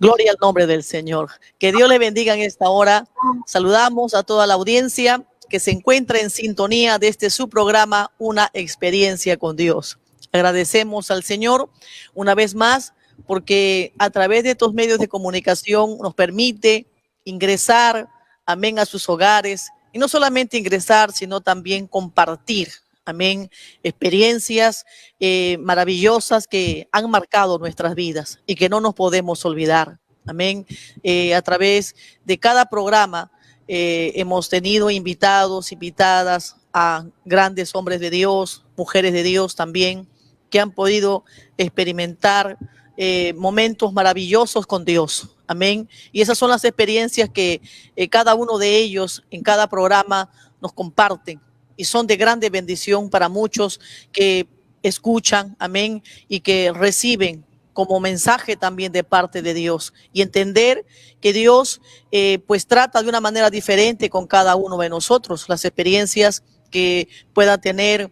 Gloria al nombre del Señor. Que Dios le bendiga en esta hora. Saludamos a toda la audiencia que se encuentra en sintonía de este su programa, Una Experiencia con Dios. Agradecemos al Señor una vez más porque a través de estos medios de comunicación nos permite ingresar, amén, a sus hogares. Y no solamente ingresar, sino también compartir, amén, experiencias maravillosas que han marcado nuestras vidas y que no nos podemos olvidar. Amén. A través de cada programa hemos tenido invitados, invitadas a grandes hombres de Dios, mujeres de Dios también, que han podido experimentar momentos maravillosos con Dios. Amén. Y esas son las experiencias que cada uno de ellos en cada programa nos comparten y son de grande bendición para muchos que escuchan, amén, y que reciben como mensaje también de parte de Dios y entender que Dios pues trata de una manera diferente con cada uno de nosotros. Las experiencias que pueda tener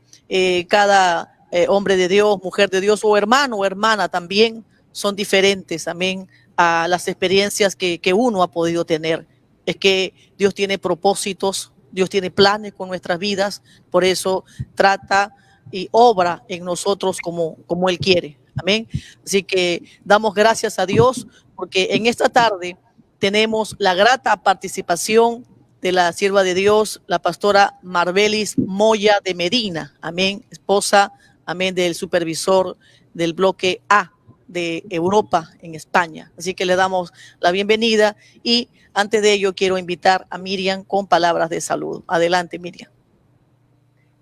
cada hombre de Dios, mujer de Dios o hermano o hermana también son diferentes, amén, a las experiencias que uno ha podido tener. Es que Dios tiene propósitos, Dios tiene planes con nuestras vidas, por eso trata y obra en nosotros como Él quiere. Amén. Así que damos gracias a Dios porque en esta tarde tenemos la grata participación de la sierva de Dios, la pastora Marbelis Moya de Medina. Amén. Esposa, amén, del supervisor del bloque A de Europa en España. Así que le damos la bienvenida y antes de ello quiero invitar a Miriam con palabras de saludo. Adelante, Miriam.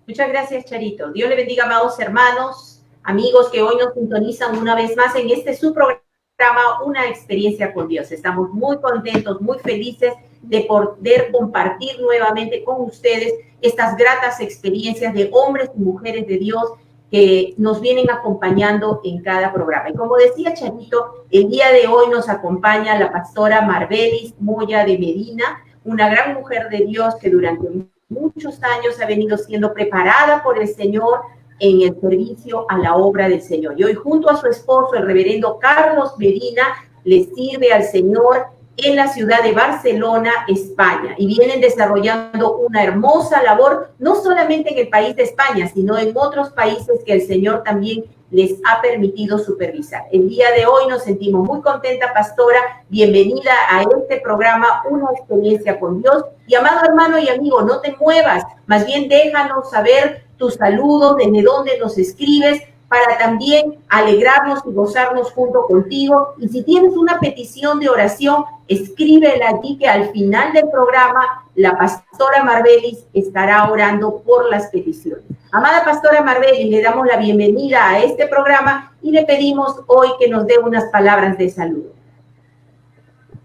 Muchas gracias, Charito. Dios le bendiga, amados hermanos, amigos que hoy nos sintonizan una vez más en este su programa, Una Experiencia con Dios. Estamos muy contentos, muy felices de poder compartir nuevamente con ustedes estas gratas experiencias de hombres y mujeres de Dios que nos vienen acompañando en cada programa. Y como decía Charito, el día de hoy nos acompaña la pastora Marbelis Moya de Medina, una gran mujer de Dios que durante muchos años ha venido siendo preparada por el Señor en el servicio a la obra del Señor. Y hoy junto a su esposo, el reverendo Carlos Medina, le sirve al Señor en la ciudad de Barcelona, España, y vienen desarrollando una hermosa labor, no solamente en el país de España, sino en otros países que el Señor también les ha permitido supervisar. El día de hoy nos sentimos muy contenta, pastora, bienvenida a este programa, Una Experiencia con Dios, y amado hermano y amigo, no te muevas, más bien déjanos saber tus saludos, desde dónde nos escribes, para también alegrarnos y gozarnos junto contigo. Y si tienes una petición de oración, escríbela allí que al final del programa la pastora Marbelis estará orando por las peticiones. Amada pastora Marbelis, le damos la bienvenida a este programa y le pedimos hoy que nos dé unas palabras de saludo.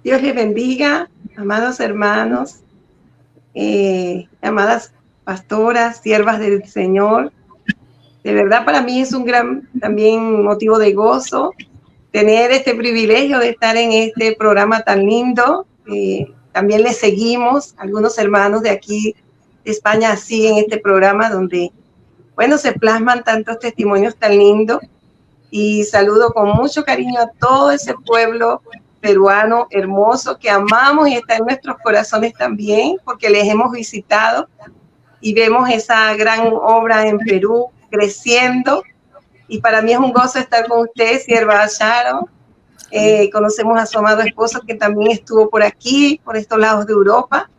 Dios les bendiga, amados hermanos, amadas pastoras, siervas del Señor. De verdad para mí es un gran también motivo de gozo tener este privilegio de estar en este programa tan lindo. También le seguimos, algunos hermanos de aquí de España siguen este programa donde, bueno, se plasman tantos testimonios tan lindos. Y saludo con mucho cariño a todo ese pueblo peruano hermoso que amamos y está en nuestros corazones también, porque les hemos visitado y vemos esa gran obra en Perú creciendo, y para mí es un gozo estar con usted, sierva Sharon. Conocemos a su amado esposo que también estuvo por aquí, por estos lados de Europa,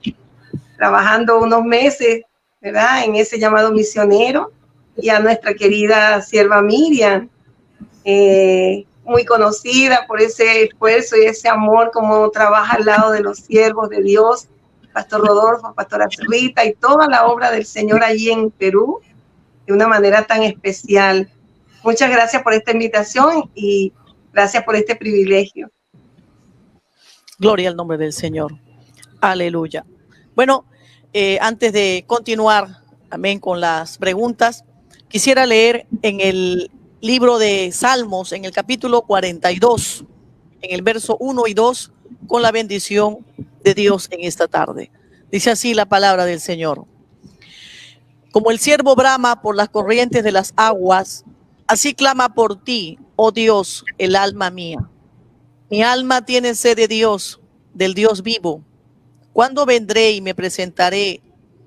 trabajando unos meses, ¿verdad?, en ese llamado misionero, y a nuestra querida sierva Miriam, muy conocida por ese esfuerzo y ese amor, como trabaja al lado de los siervos de Dios, Pastor Rodolfo, Pastora Rita y toda la obra del Señor allí en Perú, de una manera tan especial. Muchas gracias por esta invitación y gracias por este privilegio. Gloria al nombre del Señor. Aleluya. Bueno, antes de continuar, amén, con las preguntas, quisiera leer en el libro de Salmos, en el capítulo 42, en el verso 1 y 2, con la bendición de Dios en esta tarde. Dice así la palabra del Señor. Como el ciervo brama por las corrientes de las aguas, así clama por ti, oh Dios, el alma mía. Mi alma tiene sed de Dios, del Dios vivo. ¿Cuándo vendré y me presentaré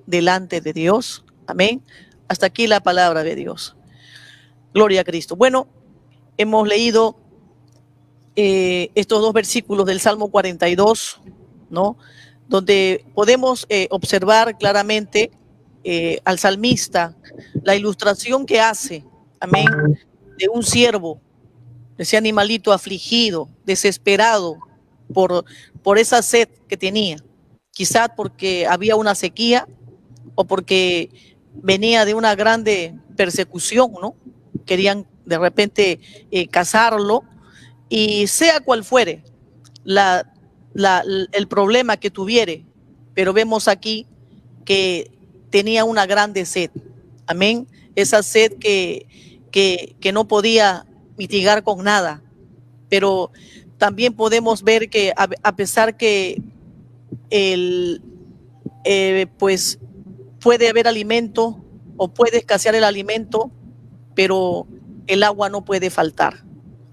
delante de Dios? Amén. Hasta aquí la palabra de Dios. Gloria a Cristo. Bueno, hemos leído estos dos versículos del Salmo 42, ¿no? Donde podemos observar claramente al salmista la ilustración que hace, amén, de un siervo, de ese animalito afligido, desesperado por esa sed que tenía, quizás porque había una sequía o porque venía de una grande persecución, ¿no? Querían de repente cazarlo, y sea cual fuere el problema que tuviere, pero vemos aquí que tenía una grande sed, amén, esa sed que no podía mitigar con nada, pero también podemos ver que a pesar que pues puede haber alimento o puede escasear el alimento, pero el agua no puede faltar.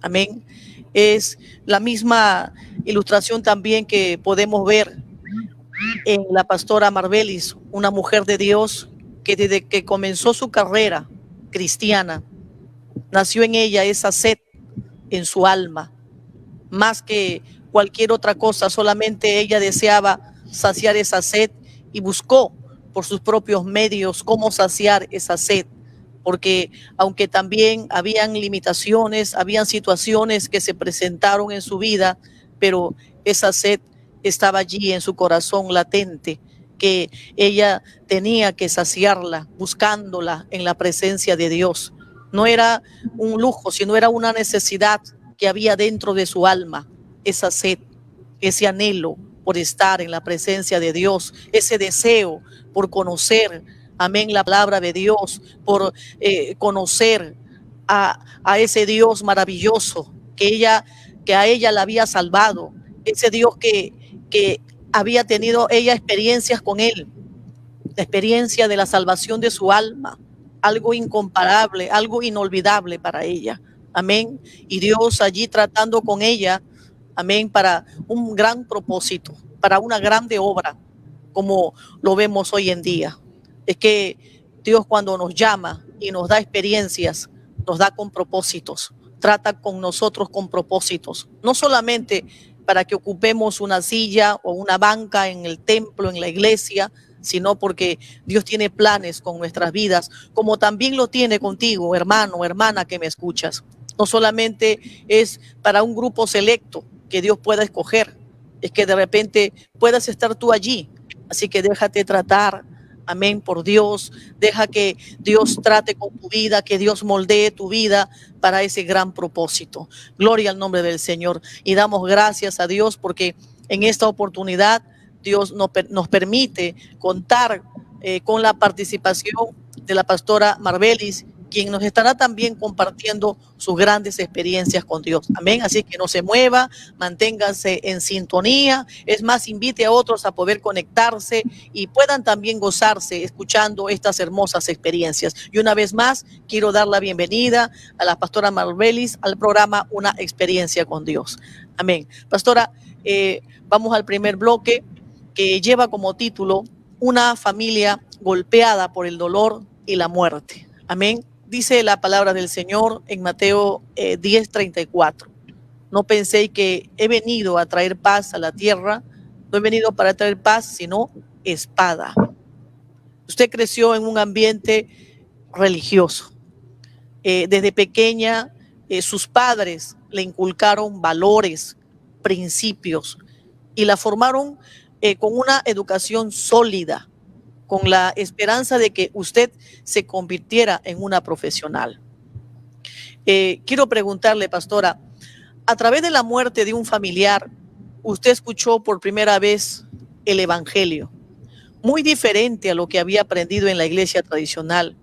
Amén. Es la misma ilustración también que podemos ver en la pastora Marbelis, una mujer de Dios que desde que comenzó su carrera cristiana, nació en ella esa sed en su alma, más que cualquier otra cosa, solamente ella deseaba saciar esa sed y buscó por sus propios medios cómo saciar esa sed, porque aunque también habían limitaciones, habían situaciones que se presentaron en su vida, pero esa sed estaba allí en su corazón latente, que ella tenía que saciarla, buscándola en la presencia de Dios. No era un lujo, sino era una necesidad que había dentro de su alma, esa sed, ese anhelo por estar en la presencia de Dios, ese deseo por conocer, amén, la palabra de Dios, por conocer a ese Dios maravilloso que a ella la había salvado, ese Dios que había tenido ella experiencias con él, la experiencia de la salvación de su alma, algo incomparable, algo inolvidable para ella. Amén. Y Dios allí tratando con ella, amén, para un gran propósito, para una grande obra, como lo vemos hoy en día. Es que Dios, cuando nos llama y nos da experiencias, nos da con propósitos, trata con nosotros con propósitos, no solamente para que ocupemos una silla o una banca en el templo, en la iglesia, sino porque Dios tiene planes con nuestras vidas, como también lo tiene contigo, hermano, hermana que me escuchas. No solamente es para un grupo selecto que Dios pueda escoger, es que de repente puedas estar tú allí. Así que déjate tratar, amén, por Dios. Deja que Dios trate con tu vida, que Dios moldee tu vida para ese gran propósito. Gloria al nombre del Señor. Y damos gracias a Dios porque en esta oportunidad Dios nos permite contar con la participación de la pastora Marbelis, quien nos estará también compartiendo sus grandes experiencias con Dios. Amén. Así que no se mueva, manténganse en sintonía. Es más, invite a otros a poder conectarse y puedan también gozarse escuchando estas hermosas experiencias. Y una vez más, quiero dar la bienvenida a la pastora Marbelis al programa Una Experiencia con Dios. Amén. Pastora, vamos al primer bloque que lleva como título Una familia golpeada por el dolor y la muerte. Amén. Dice la palabra del Señor en Mateo 10:34. No penséis que he venido a traer paz a la tierra. No he venido para traer paz, sino espada. Usted creció en un ambiente religioso. Desde pequeña, sus padres le inculcaron valores, principios y la formaron con una educación sólida, con la esperanza de que usted se convirtiera en una profesional. Quiero preguntarle, pastora, a través de la muerte de un familiar, usted escuchó por primera vez el Evangelio, muy diferente a lo que había aprendido en la iglesia tradicional,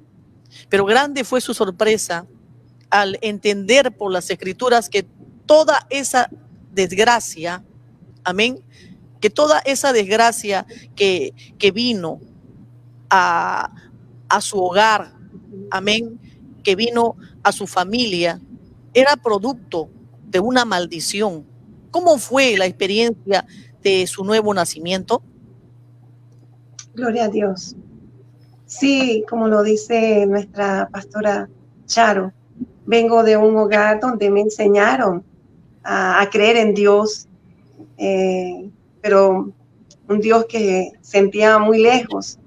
pero grande fue su sorpresa al entender por las Escrituras que toda esa desgracia, amén, que toda esa desgracia que vino a su hogar, amén, que vino a su familia, era producto de una maldición, ¿Cómo fue la experiencia de su nuevo nacimiento? Gloria a Dios. Sí, como lo dice nuestra pastora Charo, vengo de un hogar donde me enseñaron a creer en Dios, pero un Dios que sentía muy lejos.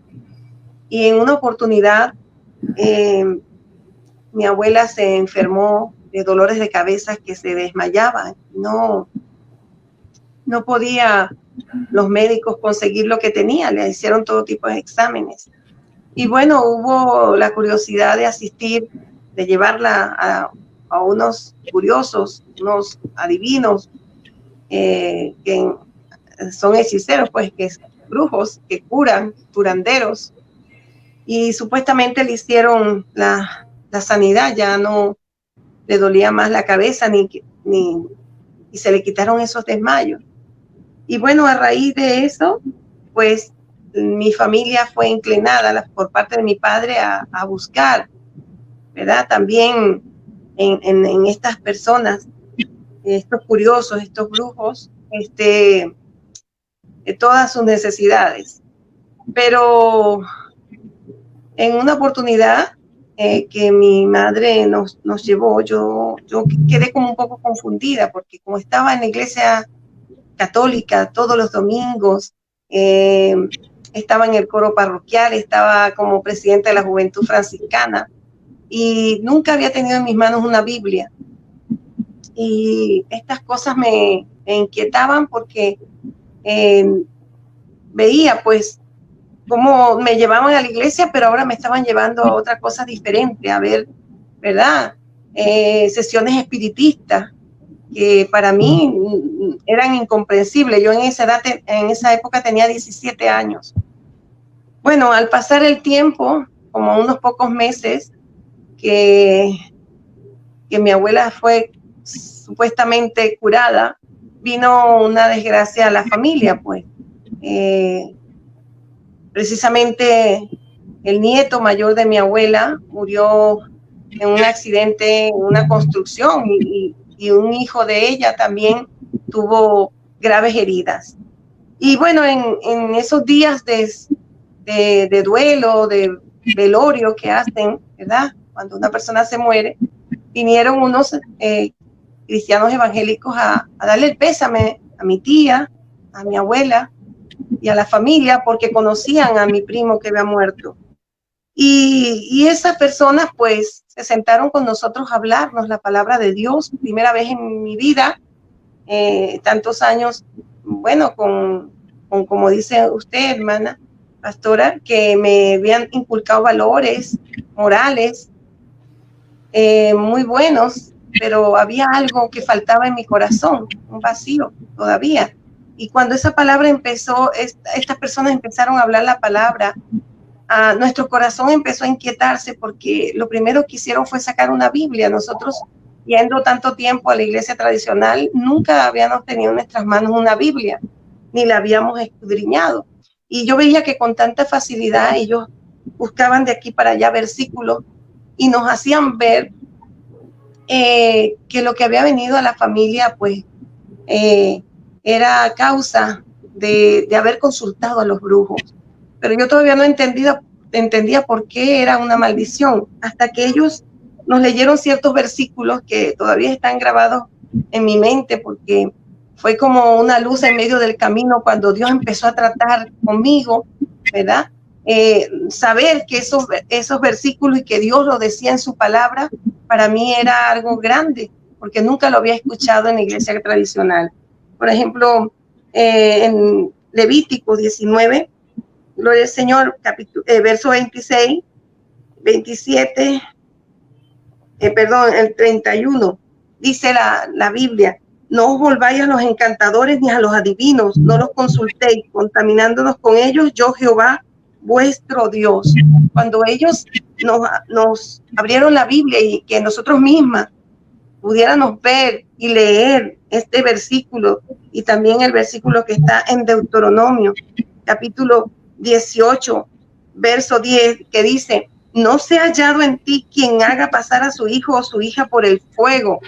Y en una oportunidad, mi abuela se enfermó de dolores de cabeza que se desmayaba. No podía los médicos conseguir lo que tenía, le hicieron todo tipo de exámenes. Y bueno, hubo la curiosidad de asistir, de llevarla a unos curiosos, unos adivinos, que son hechiceros, pues, que brujos, que curan, curanderos. Y supuestamente le hicieron la sanidad, ya no le dolía más la cabeza y se le quitaron esos desmayos. Y bueno, a raíz de eso, pues mi familia fue inclinada por parte de mi padre a buscar, ¿verdad? También en estas personas, estos curiosos, estos brujos, todas sus necesidades. Pero en una oportunidad que mi madre nos llevó, yo quedé como un poco confundida, porque como estaba en la iglesia católica todos los domingos, estaba en el coro parroquial, estaba como presidenta de la Juventud Franciscana y nunca había tenido en mis manos una Biblia. Y estas cosas me inquietaban porque veía pues cómo me llevaban a la iglesia, pero ahora me estaban llevando a otra cosa diferente, a ver, ¿verdad? Sesiones espiritistas que para mí eran incomprensibles. Yo en esa época tenía 17 años. Bueno, al pasar el tiempo, como unos pocos meses, que mi abuela fue supuestamente curada, vino una desgracia a la familia, pues. Precisamente el nieto mayor de mi abuela murió en un accidente, en una construcción, y un hijo de ella también tuvo graves heridas. Y bueno, en esos días de duelo, de velorio que hacen, ¿verdad? Cuando una persona se muere, vinieron unos cristianos evangélicos a darle el pésame a mi tía, a mi abuela y a la familia, porque conocían a mi primo que había muerto. Y esas personas pues se sentaron con nosotros a hablarnos la palabra de Dios, primera vez en mi vida, tantos años, bueno, con como dice usted, hermana pastora, que me habían inculcado valores morales muy buenos, pero había algo que faltaba en mi corazón, un vacío todavía. Y cuando esa palabra empezó, estas personas empezaron a hablar la palabra, nuestro corazón empezó a inquietarse porque lo primero que hicieron fue sacar una Biblia. Nosotros, yendo tanto tiempo a la iglesia tradicional, nunca habíamos tenido en nuestras manos una Biblia, ni la habíamos escudriñado. Y yo veía que con tanta facilidad ellos buscaban de aquí para allá versículos y nos hacían ver que lo que había venido a la familia, pues, era causa de haber consultado a los brujos. Pero yo todavía no entendía por qué era una maldición, hasta que ellos nos leyeron ciertos versículos que todavía están grabados en mi mente, porque fue como una luz en medio del camino cuando Dios empezó a tratar conmigo, ¿verdad? Saber que esos versículos y que Dios lo decía en su palabra, para mí era algo grande, porque nunca lo había escuchado en la iglesia tradicional. Por ejemplo, en Levítico 19, gloria al Señor, verso 26, 27, el 31, dice la Biblia: no os volváis a los encantadores ni a los adivinos, no los consultéis, contaminándonos con ellos, yo Jehová, vuestro Dios. Cuando ellos nos abrieron la Biblia y que nosotros mismas pudiéramos ver y leer este versículo y también el versículo que está en Deuteronomio, capítulo 18, verso 10, que dice: no sea hallado en ti quien haga pasar a su hijo o su hija por el fuego,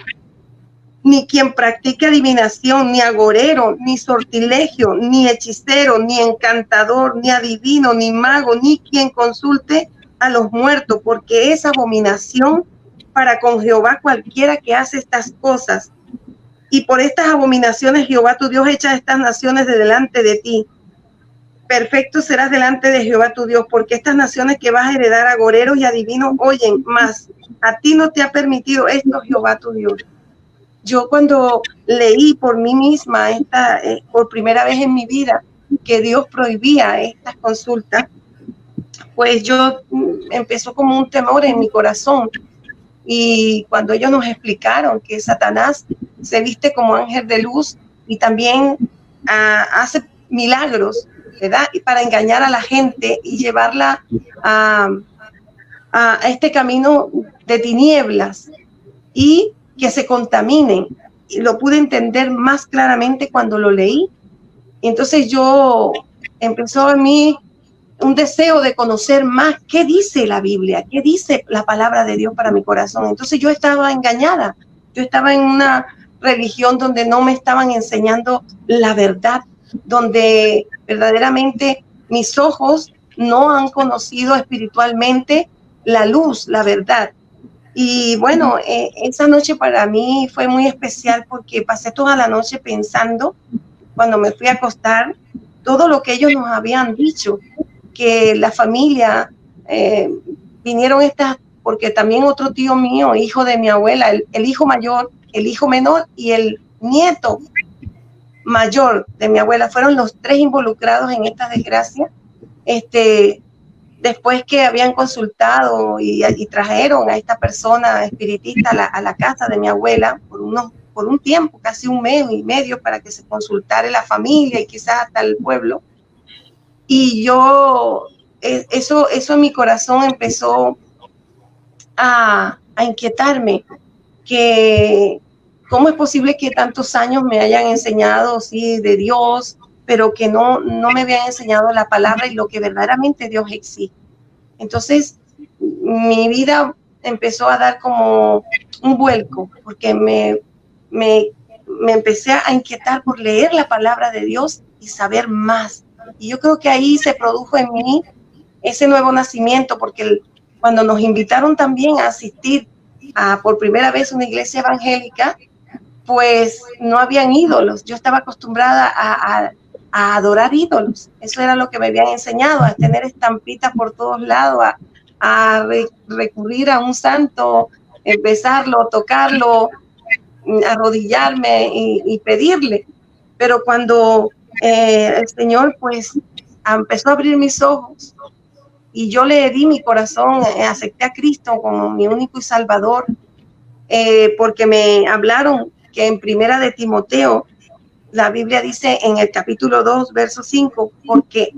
ni quien practique adivinación, ni agorero, ni sortilegio, ni hechicero, ni encantador, ni adivino, ni mago, ni quien consulte a los muertos, porque es abominación para con Jehová cualquiera que hace estas cosas. Y por estas abominaciones Jehová tu Dios echa estas naciones de delante de ti. Perfecto serás delante de Jehová tu Dios, porque estas naciones que vas a heredar, agoreros y adivinos, oyen, mas a ti no te ha permitido esto Jehová tu Dios. Yo cuando leí por mí misma por primera vez en mi vida que Dios prohibía estas consultas, pues yo empezó como un temor en mi corazón. Y cuando ellos nos explicaron que Satanás se viste como ángel de luz y también hace milagros, ¿verdad? Y para engañar a la gente y llevarla a este camino de tinieblas y que se contaminen. Y lo pude entender más claramente cuando lo leí. Entonces yo empezó en mí un deseo de conocer más qué dice la Biblia, qué dice la palabra de Dios para mi corazón. Entonces yo estaba engañada, yo estaba en una religión donde no me estaban enseñando la verdad, donde verdaderamente mis ojos no han conocido espiritualmente la luz, la verdad. Y bueno, esa noche para mí fue muy especial porque pasé toda la noche pensando, cuando me fui a acostar, todo lo que ellos nos habían dicho, que la familia vinieron porque también otro tío mío, hijo de mi abuela, el hijo mayor, el hijo menor y el nieto mayor de mi abuela, fueron los tres involucrados en esta desgracia. Después que habían consultado y trajeron a esta persona espiritista a la casa de mi abuela por un tiempo, casi un mes y medio, para que se consultara la familia y quizás hasta el pueblo. Y yo, eso en mi corazón empezó a inquietarme, que cómo es posible que tantos años me hayan enseñado, sí, de Dios, pero que no me habían enseñado la palabra y lo que verdaderamente Dios existe. Entonces, mi vida empezó a dar como un vuelco, porque me empecé a inquietar por leer la palabra de Dios y saber más. Y yo creo que ahí se produjo en mí ese nuevo nacimiento, porque cuando nos invitaron también a asistir por primera vez a una iglesia evangélica, pues no habían ídolos. Yo estaba acostumbrada a adorar ídolos. Eso era lo que me habían enseñado, a tener estampitas por todos lados, a recurrir a un santo, besarlo, tocarlo, arrodillarme y pedirle. Pero cuando el Señor pues empezó a abrir mis ojos y yo le di mi corazón, acepté a Cristo como mi único y salvador, porque me hablaron que en Primera de Timoteo, la Biblia dice en el capítulo 2, verso 5, porque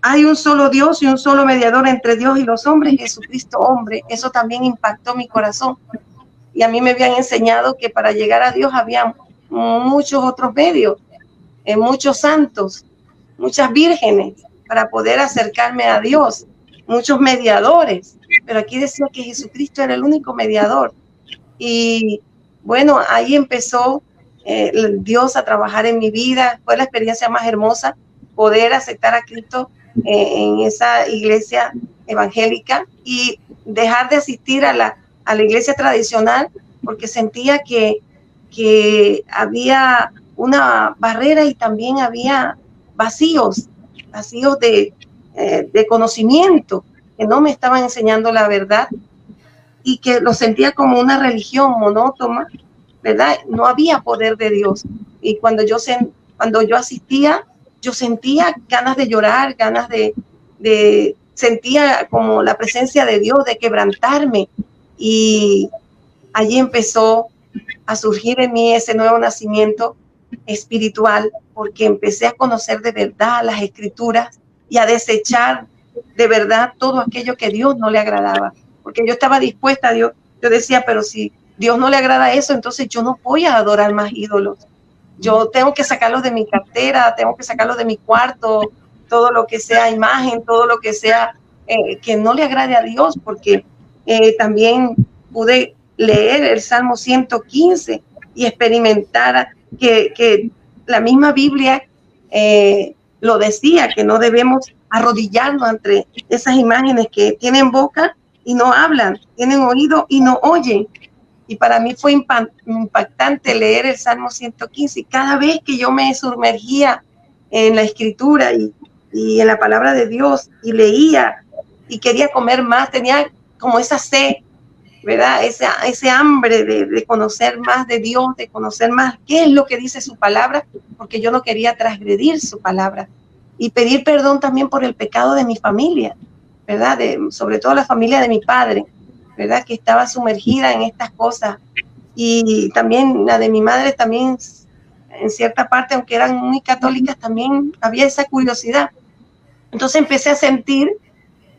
hay un solo Dios y un solo mediador entre Dios y los hombres, Jesucristo hombre. Eso también impactó mi corazón. Y a mí me habían enseñado que para llegar a Dios había muchos otros medios, muchos santos, muchas vírgenes para poder acercarme a Dios, muchos mediadores. Pero aquí decía que Jesucristo era el único mediador. Y bueno, ahí empezó Dios a trabajar en mi vida. Fue la experiencia más hermosa poder aceptar a Cristo en esa iglesia evangélica y dejar de asistir a la iglesia tradicional, porque sentía que había una barrera y también había vacíos de conocimiento, que no me estaban enseñando la verdad y que lo sentía como una religión monótona, ¿verdad? No había poder de Dios. Y cuando yo asistía, yo sentía ganas de llorar, sentía como la presencia de Dios, de quebrantarme. Y allí empezó a surgir en mí ese nuevo nacimiento espiritual, porque empecé a conocer de verdad las Escrituras y a desechar de verdad todo aquello que a Dios no le agradaba. Porque yo estaba dispuesta a Dios. Yo decía, pero si Dios no le agrada eso, entonces yo no voy a adorar más ídolos. Yo tengo que sacarlos de mi cartera, tengo que sacarlos de mi cuarto, todo lo que sea imagen, todo lo que sea que no le agrade a Dios, porque también pude leer el Salmo 115 y experimentara que la misma Biblia lo decía, que no debemos arrodillarnos ante esas imágenes que tienen boca y no hablan, tienen oído y no oyen. Y para mí fue impactante leer el Salmo 115. Y cada vez que yo me sumergía en la escritura y en la palabra de Dios y leía y quería comer más, tenía como esa sed, ¿verdad? Ese hambre de conocer más de Dios, de conocer más qué es lo que dice su palabra, porque yo no quería transgredir su palabra. Y pedir perdón también por el pecado de mi familia, ¿verdad? Sobre todo la familia de mi padre, ¿verdad? Que estaba sumergida en estas cosas. Y también la de mi madre también, en cierta parte, aunque eran muy católicas, también había esa curiosidad. Entonces empecé a sentir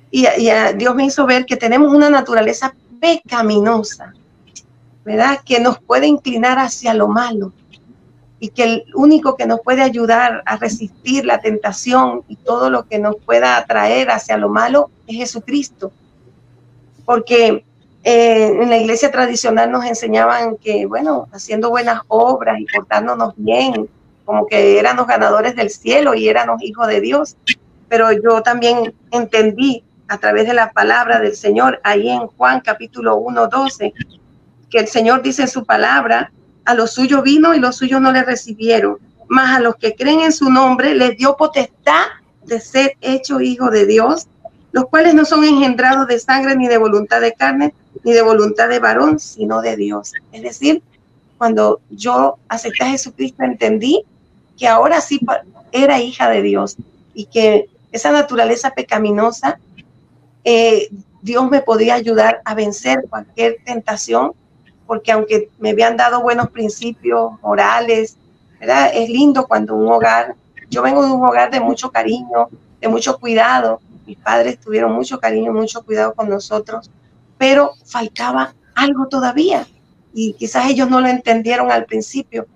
y Dios me hizo ver que tenemos una naturaleza pecaminosa, ¿verdad? Que nos puede inclinar hacia lo malo y que el único que nos puede ayudar a resistir la tentación y todo lo que nos pueda atraer hacia lo malo es Jesucristo. Porque en la iglesia tradicional nos enseñaban que, bueno, haciendo buenas obras y portándonos bien, como que éramos ganadores del cielo y éramos hijos de Dios. Pero yo también entendí a través de la palabra del Señor, ahí en Juan capítulo 1:12, que el Señor dice en su palabra, a los suyos vino y los suyos no le recibieron, mas a los que creen en su nombre les dio potestad de ser hechos hijos de Dios, los cuales no son engendrados de sangre ni de voluntad de carne, ni de voluntad de varón, sino de Dios. Es decir, cuando yo acepté a Jesucristo, entendí que ahora sí era hija de Dios y que esa naturaleza pecaminosa, Dios me podía ayudar a vencer cualquier tentación, porque aunque me habían dado buenos principios morales, ¿verdad? Es lindo cuando un hogar, yo vengo de un hogar de mucho cariño, de mucho cuidado, mis padres tuvieron mucho cariño, mucho cuidado con nosotros, pero faltaba algo todavía y quizás ellos no lo entendieron al principio,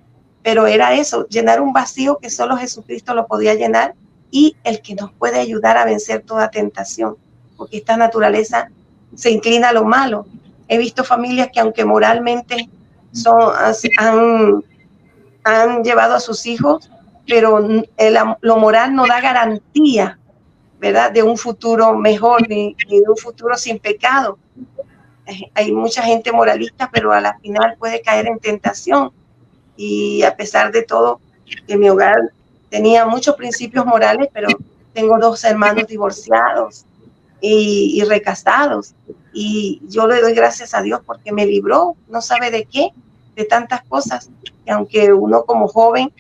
pero era eso, llenar un vacío que solo Jesucristo lo podía llenar y el que nos puede ayudar a vencer toda tentación, porque esta naturaleza se inclina a lo malo. He visto familias que aunque moralmente han llevado a sus hijos, pero lo moral no da garantía, ¿verdad?, de un futuro mejor, ni de un futuro sin pecado. Hay mucha gente moralista, pero a la final puede caer en tentación. Y a pesar de todo, que mi hogar tenía muchos principios morales, pero tengo 2 hermanos divorciados y recasados. Y yo le doy gracias a Dios porque me libró, no sabe de qué, de tantas cosas, que aunque uno como joven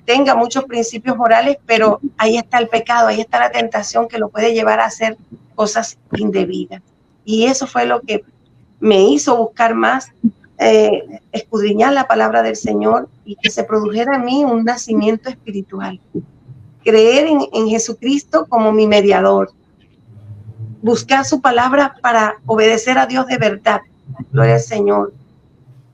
tenga muchos principios morales, pero ahí está el pecado, ahí está la tentación que lo puede llevar a hacer cosas indebidas. Y eso fue lo que me hizo buscar más, escudriñar la palabra del Señor y que se produjera en mí un nacimiento espiritual. Creer en Jesucristo como mi mediador. Buscar su palabra para obedecer a Dios de verdad. Gloria al Señor.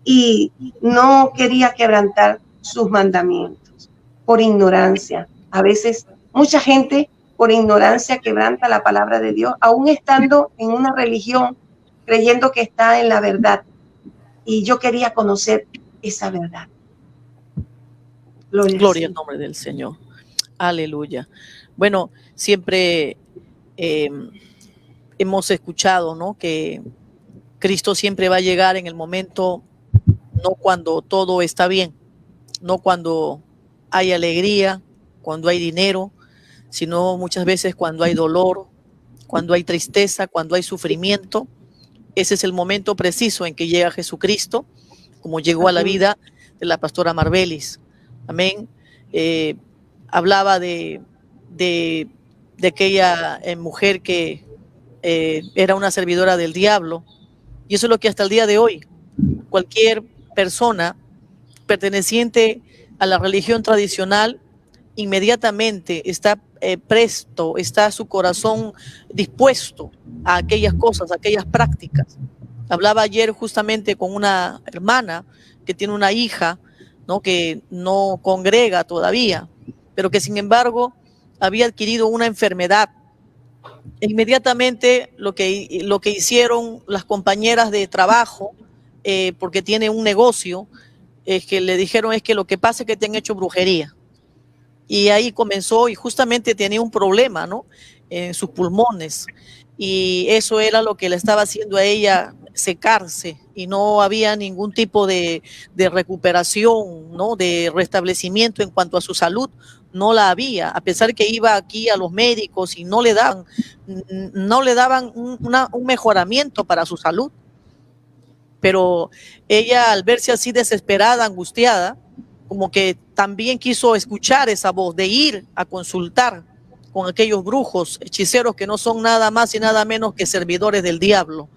Y no quería quebrantar sus mandamientos por ignorancia. A veces mucha gente por ignorancia quebranta la palabra de Dios, aún estando en una religión, creyendo que está en la verdad. Y yo quería conocer esa verdad. Gloria al nombre del Señor. Aleluya. Bueno, siempre hemos escuchado, ¿no?, que Cristo siempre va a llegar en el momento, no cuando todo está bien, no cuando hay alegría, cuando hay dinero, sino muchas veces cuando hay dolor, cuando hay tristeza, cuando hay sufrimiento. Ese es el momento preciso en que llega Jesucristo, como llegó a la vida de la pastora Marbelis. Amén. Hablaba de aquella mujer que era una servidora del diablo, y eso es lo que hasta el día de hoy cualquier persona perteneciente a la religión tradicional inmediatamente está presto, está su corazón dispuesto a aquellas cosas, a aquellas prácticas. Hablaba ayer justamente con una hermana que tiene una hija, ¿no?, que no congrega todavía, pero que sin embargo había adquirido una enfermedad. E inmediatamente lo que hicieron las compañeras de trabajo, porque tiene un negocio, es que le dijeron es que lo que pasa es que te han hecho brujería. Y ahí comenzó y justamente tenía un problema, ¿no? En sus pulmones. Y eso era lo que le estaba haciendo a ella secarse y no había ningún tipo de recuperación, ¿no? De restablecimiento en cuanto a su salud. No la había, a pesar que iba aquí a los médicos y no le daban un mejoramiento para su salud. Pero ella, al verse así desesperada, angustiada, como que también quiso escuchar esa voz de ir a consultar con aquellos brujos, hechiceros que no son nada más y nada menos que servidores del diablo,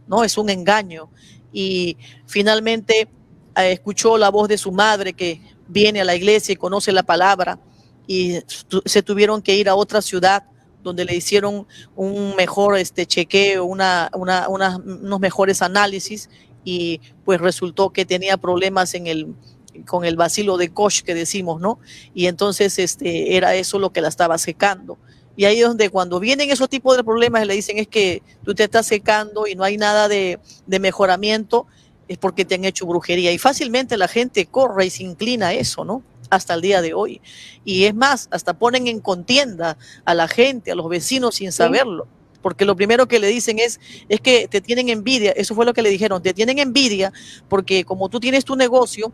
¿no? Es un engaño. Y finalmente escuchó la voz de su madre, que viene a la iglesia y conoce la palabra, y se tuvieron que ir a otra ciudad donde le hicieron un mejor chequeo, unos mejores análisis, y pues resultó que tenía problemas con el bacilo de Koch que decimos, ¿no? Y entonces era eso lo que la estaba secando. Y ahí es donde cuando vienen esos tipos de problemas le dicen es que tú te estás secando y no hay nada de mejoramiento, es porque te han hecho brujería. Y fácilmente la gente corre y se inclina a eso, ¿no? Hasta el día de hoy. Y es más, hasta ponen en contienda a la gente, a los vecinos sin saberlo. Porque lo primero que le dicen es que te tienen envidia. Eso fue lo que le dijeron, te tienen envidia porque como tú tienes tu negocio,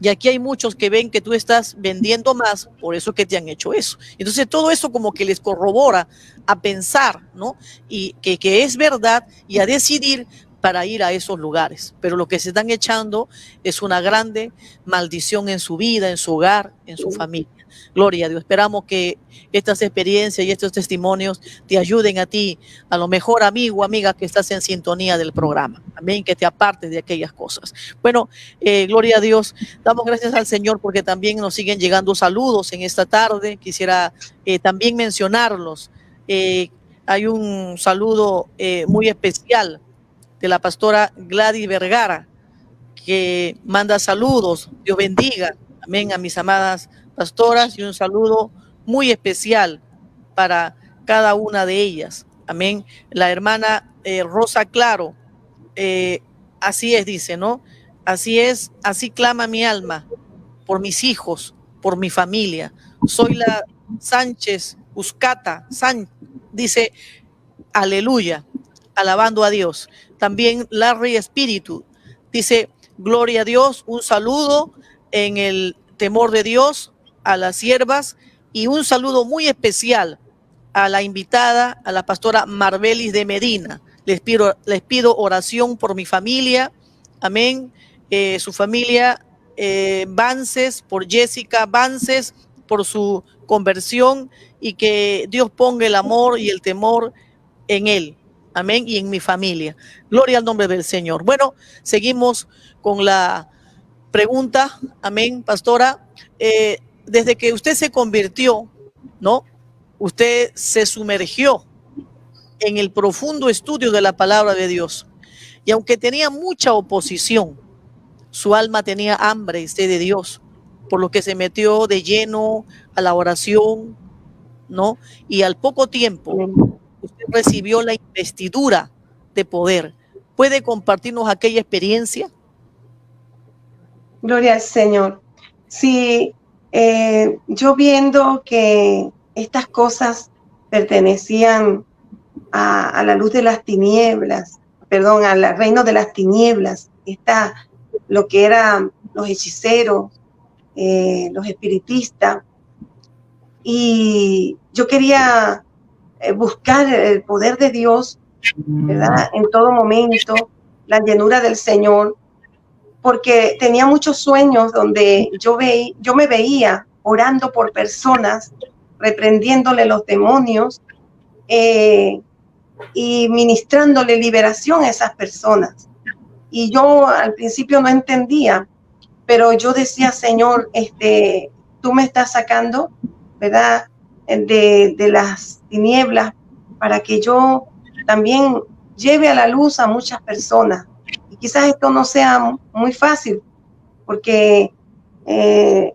y aquí hay muchos que ven que tú estás vendiendo más, por eso que te han hecho eso. Entonces todo eso como que les corrobora a pensar, ¿no? Y que es verdad y a decidir para ir a esos lugares. Pero lo que se están echando es una grande maldición en su vida, en su hogar, en su familia. Gloria a Dios. Esperamos que estas experiencias y estos testimonios te ayuden a ti, a lo mejor amigo o amiga que estás en sintonía del programa. Amén, que te apartes de aquellas cosas. Bueno, gloria a Dios. Damos gracias al Señor porque también nos siguen llegando saludos en esta tarde. Quisiera también mencionarlos. Hay un saludo muy especial de la pastora Gladys Vergara, que manda saludos. Dios bendiga. Amén, a mis amadas pastoras, y un saludo muy especial para cada una de ellas. Amén. La hermana Rosa Claro, así es, dice, ¿no? Así es, así clama mi alma por mis hijos, por mi familia. Soy la Sánchez Uscata, dice, aleluya, alabando a Dios. También Larry Espíritu dice, gloria a Dios, un saludo en el temor de Dios a las siervas, y un saludo muy especial a la invitada, a la pastora Marbelis de Medina. Les pido oración por mi familia, amén, su familia Vances, por Jessica Vances, por su conversión, y que Dios ponga el amor y el temor en él, amén, y en mi familia. Gloria al nombre del Señor. Bueno, seguimos con la pregunta, amén, pastora. Desde que usted se convirtió, ¿no? Usted se sumergió en el profundo estudio de la palabra de Dios. Y aunque tenía mucha oposición, su alma tenía hambre y sed de Dios, por lo que se metió de lleno a la oración, ¿no? Y al poco tiempo, usted recibió la investidura de poder. ¿Puede compartirnos aquella experiencia? Gloria al Señor. Sí, yo viendo que estas cosas pertenecían a la luz de las tinieblas, perdón, al reino de las tinieblas, lo que eran los hechiceros, los espiritistas, y yo quería buscar el poder de Dios, ¿verdad? En todo momento, la llenura del Señor, porque tenía muchos sueños donde yo me veía orando por personas, reprendiéndole los demonios y ministrándole liberación a esas personas. Y yo al principio no entendía, pero yo decía, Señor, tú me estás sacando, ¿verdad?, de las tinieblas para que yo también lleve a la luz a muchas personas. Y quizás esto no sea muy fácil, porque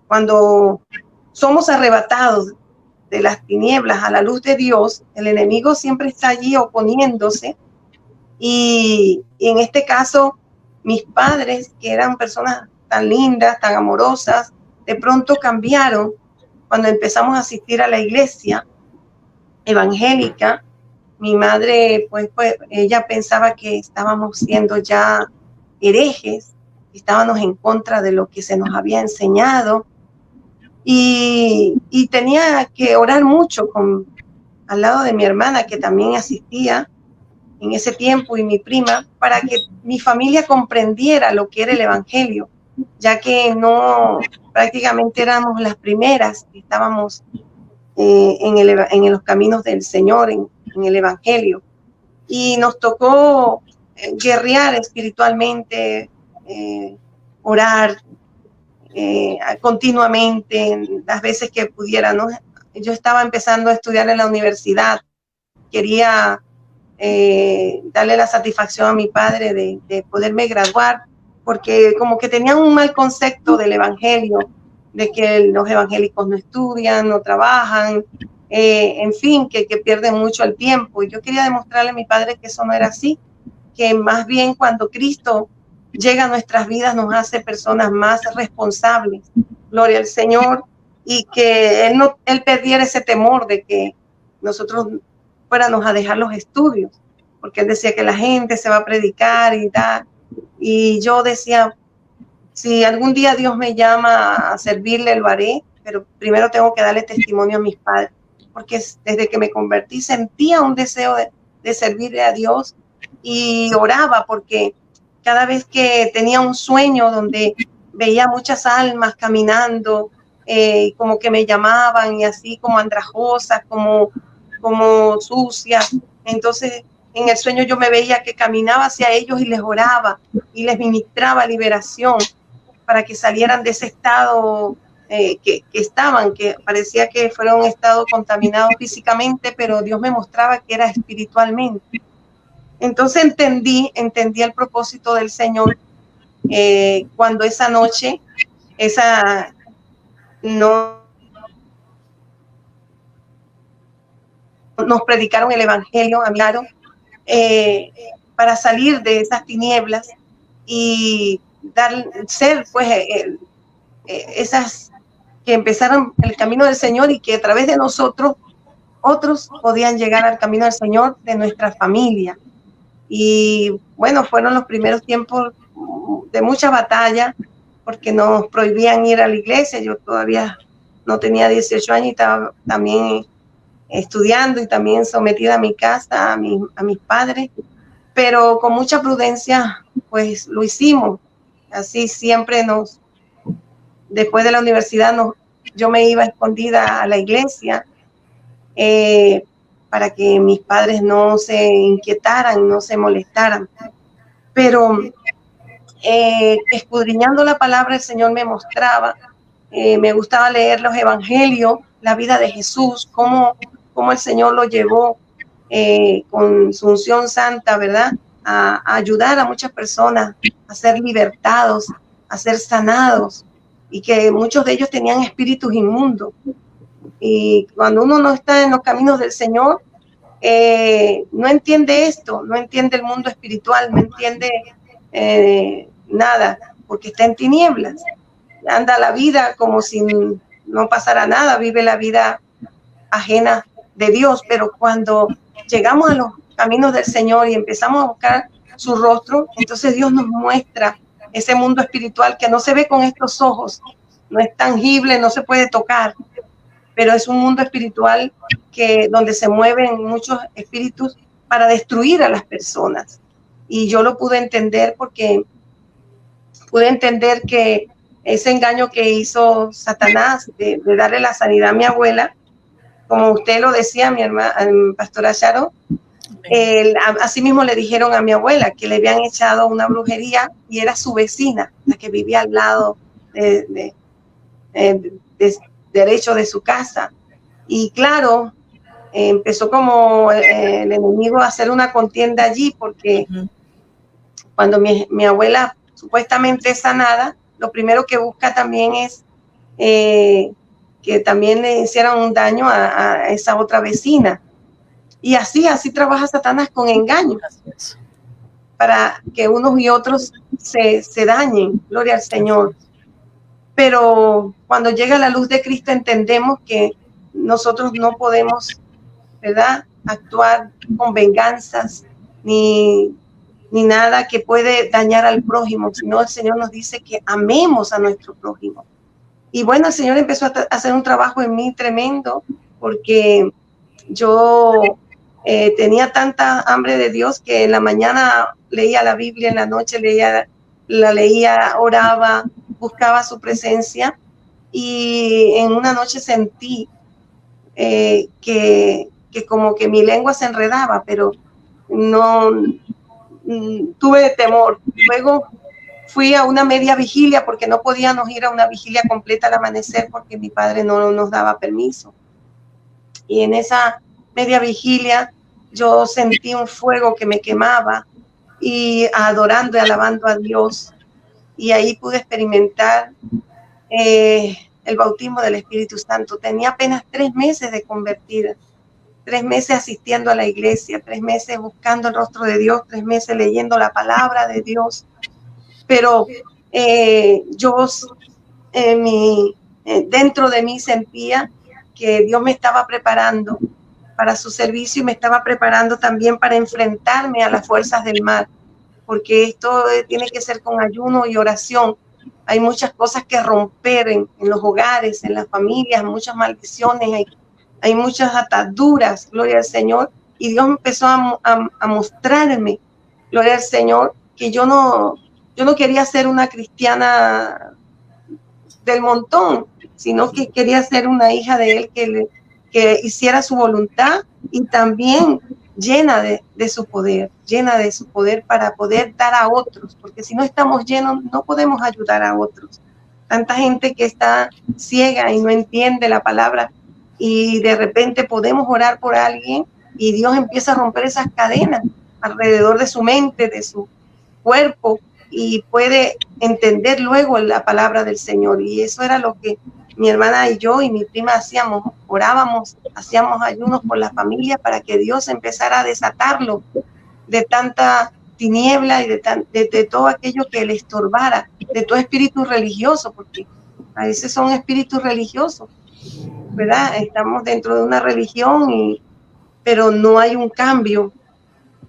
cuando somos arrebatados de las tinieblas a la luz de Dios, el enemigo siempre está allí oponiéndose. Y en este caso, mis padres, que eran personas tan lindas, tan amorosas, de pronto cambiaron cuando empezamos a asistir a la iglesia evangélica. Mi madre, pues ella pensaba que estábamos siendo ya herejes, estábamos en contra de lo que se nos había enseñado, y tenía que orar mucho al lado de mi hermana, que también asistía en ese tiempo, y mi prima, para que mi familia comprendiera lo que era el evangelio, ya que no, prácticamente éramos las primeras que estábamos en los caminos del Señor, en el evangelio. Y nos tocó guerrear espiritualmente, orar continuamente, las veces que pudiera, ¿no? Yo estaba empezando a estudiar en la universidad, quería darle la satisfacción a mi padre de poderme graduar, porque como que tenía un mal concepto del evangelio, de que los evangélicos no estudian, no trabajan, en fin, que pierden mucho el tiempo. Y yo quería demostrarle a mi padre que eso no era así, que más bien cuando Cristo llega a nuestras vidas nos hace personas más responsables, gloria al Señor, y que él perdiera ese temor de que nosotros fuéramos a dejar los estudios, porque él decía que la gente se va a predicar y tal, y yo decía, si algún día Dios me llama a servirle, lo haré, pero primero tengo que darle testimonio a mis padres, porque desde que me convertí sentía un deseo de servirle a Dios, y oraba porque cada vez que tenía un sueño donde veía muchas almas caminando, como que me llamaban, y así como andrajosas, como sucias, entonces en el sueño yo me veía que caminaba hacia ellos y les oraba y les ministraba liberación para que salieran de ese estado que estaban, que parecía que fueron un estado contaminado físicamente, pero Dios me mostraba que era espiritualmente. Entonces entendí el propósito del Señor cuando esa noche, nos predicaron el evangelio, hablaron para salir de esas tinieblas y ser pues esas que empezaron el camino del Señor, y que a través de nosotros otros podían llegar al camino del Señor, de nuestra familia. Y bueno, fueron los primeros tiempos de mucha batalla, porque nos prohibían ir a la iglesia. Yo todavía no tenía 18 años y estaba también estudiando y también sometida a mi casa, a mis padres, pero con mucha prudencia pues lo hicimos. Así siempre después de la universidad yo me iba escondida a la iglesia para que mis padres no se inquietaran, no se molestaran. Pero escudriñando la palabra, el Señor me mostraba, me gustaba leer los evangelios, la vida de Jesús, cómo el Señor lo llevó con su unción santa, ¿verdad? A ayudar a muchas personas a ser libertados, a ser sanados, y que muchos de ellos tenían espíritus inmundos. Y cuando uno no está en los caminos del Señor, no entiende esto, no entiende el mundo espiritual, no entiende nada, porque está en tinieblas. Anda la vida como si no pasara nada, vive la vida ajena de Dios. Pero cuando llegamos a los caminos del Señor y empezamos a buscar su rostro, entonces Dios nos muestra ese mundo espiritual que no se ve con estos ojos, no es tangible, no se puede tocar, pero es un mundo espiritual donde se mueven muchos espíritus para destruir a las personas. Y yo lo pude entender, porque pude entender que ese engaño que hizo Satanás de darle la sanidad a mi abuela, como usted lo decía, mi hermana, pastora Sharon, así mismo le dijeron a mi abuela que le habían echado una brujería, y era su vecina, la que vivía al lado derecho de su casa. Y claro, empezó como el enemigo a hacer una contienda allí, porque cuando mi abuela supuestamente es sanada, lo primero que busca también es que también le hicieran un daño a esa otra vecina. Y así trabaja Satanás, con engaño. para que unos y otros se dañen, gloria al Señor. Pero cuando llega la luz de Cristo entendemos que nosotros no podemos, ¿verdad?, actuar con venganzas ni nada que puede dañar al prójimo, sino el Señor nos dice que amemos a nuestro prójimo. Y bueno, el Señor empezó a hacer un trabajo en mí tremendo, porque yo tenía tanta hambre de Dios que en la mañana leía la Biblia, en la noche la leía, oraba, buscaba su presencia, y en una noche sentí que como que mi lengua se enredaba, pero no tuve temor. Luego fui a una media vigilia porque no podíamos ir a una vigilia completa al amanecer porque mi padre no nos daba permiso. Y en esa media vigilia yo sentí un fuego que me quemaba, y adorando y alabando a Dios. Y ahí pude experimentar el bautismo del Espíritu Santo. Tenía apenas 3 meses de convertida, 3 meses asistiendo a la iglesia, 3 meses buscando el rostro de Dios, 3 meses leyendo la palabra de Dios. Pero yo dentro de mí sentía que Dios me estaba preparando para su servicio y me estaba preparando también para enfrentarme a las fuerzas del mal, porque esto tiene que ser con ayuno y oración. Hay muchas cosas que romper en los hogares, en las familias, muchas maldiciones, hay muchas ataduras, gloria al Señor. Y Dios empezó a mostrarme, gloria al Señor, que yo no quería ser una cristiana del montón, sino que quería ser una hija de Él que hiciera su voluntad, y también llena de su poder para poder dar a otros, porque si no estamos llenos no podemos ayudar a otros. Tanta gente que está ciega y no entiende la palabra, y de repente podemos orar por alguien y Dios empieza a romper esas cadenas alrededor de su mente, de su cuerpo, y puede entender luego la palabra del Señor. Y eso era lo que mi hermana y yo y mi prima hacíamos, orábamos, hacíamos ayunos por la familia para que Dios empezara a desatarlo de tanta tiniebla y de todo aquello que le estorbara, de todo espíritu religioso, porque a veces son espíritus religiosos, ¿verdad? Estamos dentro de una religión, pero no hay un cambio,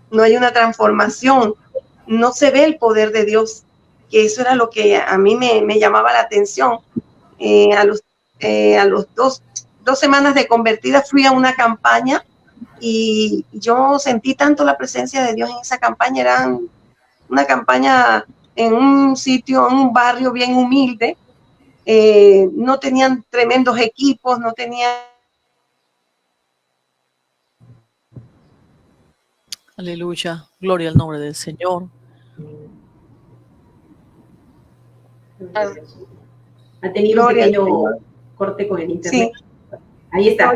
no hay una transformación, no se ve el poder de Dios, que eso era lo que a mí me llamaba la atención. A los dos semanas de convertida fui a una campaña, y yo sentí tanto la presencia de Dios en esa campaña. Era una campaña en un sitio, en un barrio bien humilde. No tenían tremendos equipos, no tenían... Aleluya, gloria al nombre del Señor. Ha tenido un pequeño corte con el internet. Sí. Ahí está.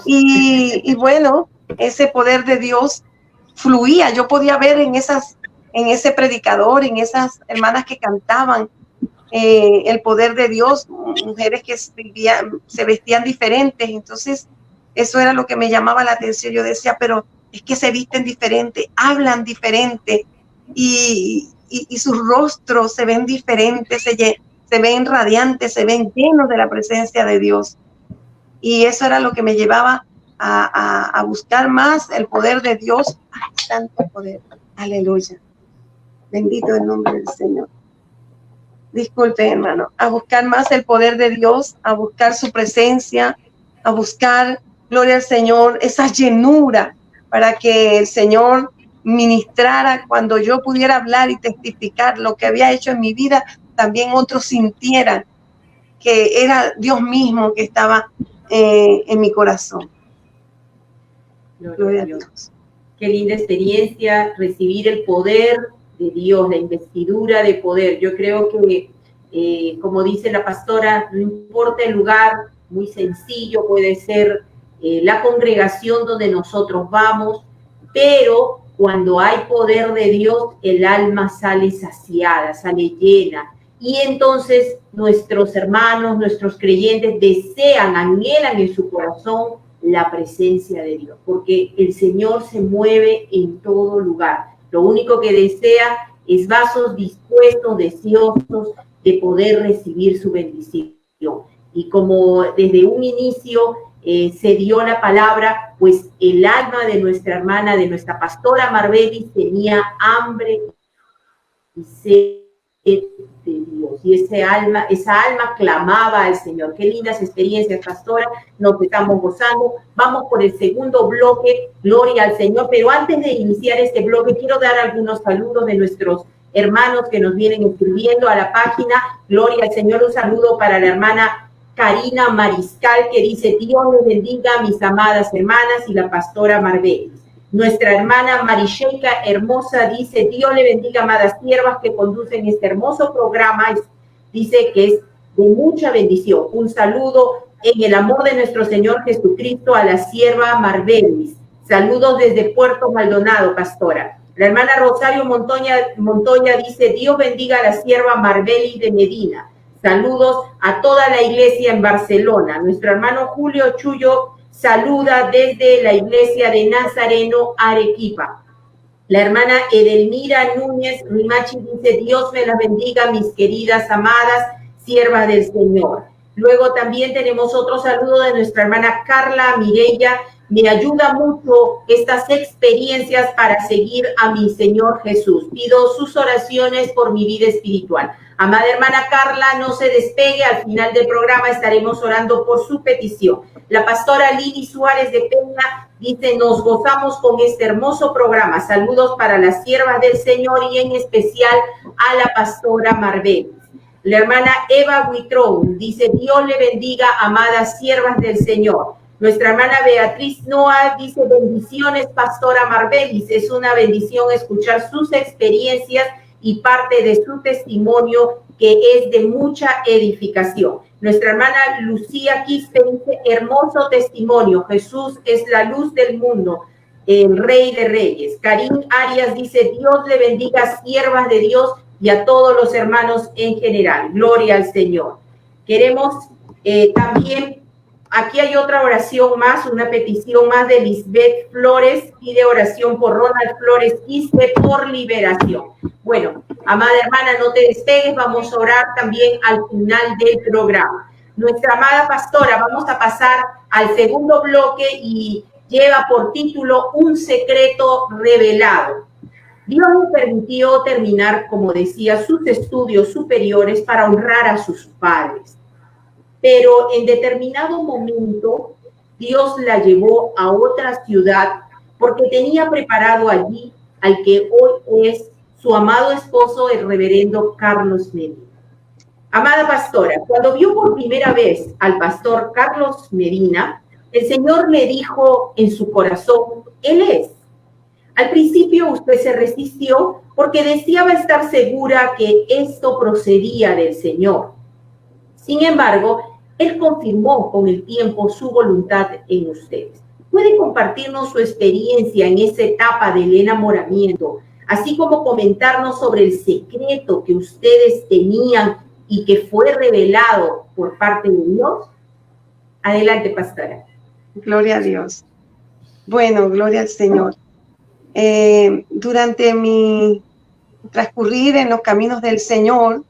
Y bueno, ese poder de Dios fluía. Yo podía ver en ese predicador, en esas hermanas que cantaban, el poder de Dios, mujeres que se vestían diferentes. Entonces, eso era lo que me llamaba la atención. Yo decía, pero es que se visten diferente, hablan diferente, y sus rostros se ven diferentes, se ven radiantes, se ven llenos de la presencia de Dios. Y eso era lo que me llevaba a buscar más el poder de Dios. ¡Ay, tanto poder! Aleluya. Bendito el nombre del Señor. Disculpe, hermano. A buscar más el poder de Dios, a buscar su presencia, a buscar, gloria al Señor, esa llenura, para que el Señor ministrara. Cuando yo pudiera hablar y testificar lo que había hecho en mi vida, también otros sintieran que era Dios mismo que estaba en mi corazón. Gloria a Dios. Qué linda experiencia recibir el poder de Dios, la investidura de poder. Yo creo que, como dice la pastora, no importa el lugar, muy sencillo, puede ser la congregación donde nosotros vamos, pero cuando hay poder de Dios, el alma sale saciada, sale llena. Y entonces nuestros hermanos, nuestros creyentes desean, anhelan en su corazón la presencia de Dios, porque el Señor se mueve en todo lugar. Lo único que desea es vasos dispuestos, deseosos de poder recibir su bendición. Y como desde un inicio se dio la palabra, pues el alma de nuestra hermana, de nuestra pastora Marbelis, tenía hambre y sed de Dios. Y esa alma clamaba al Señor. Qué lindas experiencias, pastora, nos estamos gozando. Vamos por el segundo bloque, gloria al Señor. Pero antes de iniciar este bloque, quiero dar algunos saludos de nuestros hermanos que nos vienen escribiendo a la página. Gloria al Señor, un saludo para la hermana Karina Mariscal, que dice: Dios les bendiga a mis amadas hermanas, y la pastora Marbelis. Nuestra hermana Marisheika Hermosa dice: Dios le bendiga, amadas siervas que conducen este hermoso programa. Dice que es de mucha bendición. Un saludo en el amor de nuestro Señor Jesucristo a la sierva Marbelis. Saludos desde Puerto Maldonado, pastora. La hermana Rosario Montoya dice: Dios bendiga a la sierva Marbelis de Medina. Saludos a toda la iglesia en Barcelona. Nuestro hermano Julio Chullo saluda desde la iglesia de Nazareno, Arequipa. La hermana Edelmira Núñez Rimachi dice: Dios me las bendiga, mis queridas, amadas siervas del Señor. Luego también tenemos otro saludo de nuestra hermana Carla Mireya. Me ayuda mucho estas experiencias para seguir a mi Señor Jesús. Pido sus oraciones por mi vida espiritual. Amada hermana Carla, no se despegue. Al final del programa estaremos orando por su petición. La pastora Lili Suárez de Peña dice: nos gozamos con este hermoso programa. Saludos para las siervas del Señor y en especial a la pastora Marbelis. La hermana Eva Huitrón dice: Dios le bendiga, amadas siervas del Señor. Nuestra hermana Beatriz Noa dice: bendiciones, pastora Marbelis. Es una bendición escuchar sus experiencias y parte de su testimonio, que es de mucha edificación. Nuestra hermana Lucía Quispe dice: hermoso testimonio. Jesús es la luz del mundo, el Rey de Reyes. Karim Arias dice: Dios le bendiga, siervas de Dios, y a todos los hermanos en general. Gloria al Señor. Queremos también, aquí hay otra oración más, una petición más de Lisbeth Flores, pide oración por Ronald Flores Quispe por liberación. Bueno, amada hermana, no te despegues, vamos a orar también al final del programa. Nuestra amada pastora, vamos a pasar al segundo bloque y lleva por título Un secreto revelado. Dios le permitió terminar, como decía, sus estudios superiores para honrar a sus padres. Pero en determinado momento, Dios la llevó a otra ciudad porque tenía preparado allí al que hoy es su amado esposo, el reverendo Carlos Medina. Amada pastora, cuando vio por primera vez al pastor Carlos Medina, el Señor le dijo en su corazón: Él es. Al principio usted se resistió porque deseaba estar segura que esto procedía del Señor. Sin embargo, Él confirmó con el tiempo su voluntad en ustedes. ¿Puede compartirnos su experiencia en esa etapa del enamoramiento, así como comentarnos sobre el secreto que ustedes tenían y que fue revelado por parte de Dios? Adelante, pastora. Gloria a Dios. Bueno, gloria al Señor. Durante mi transcurrir en los caminos del Señor,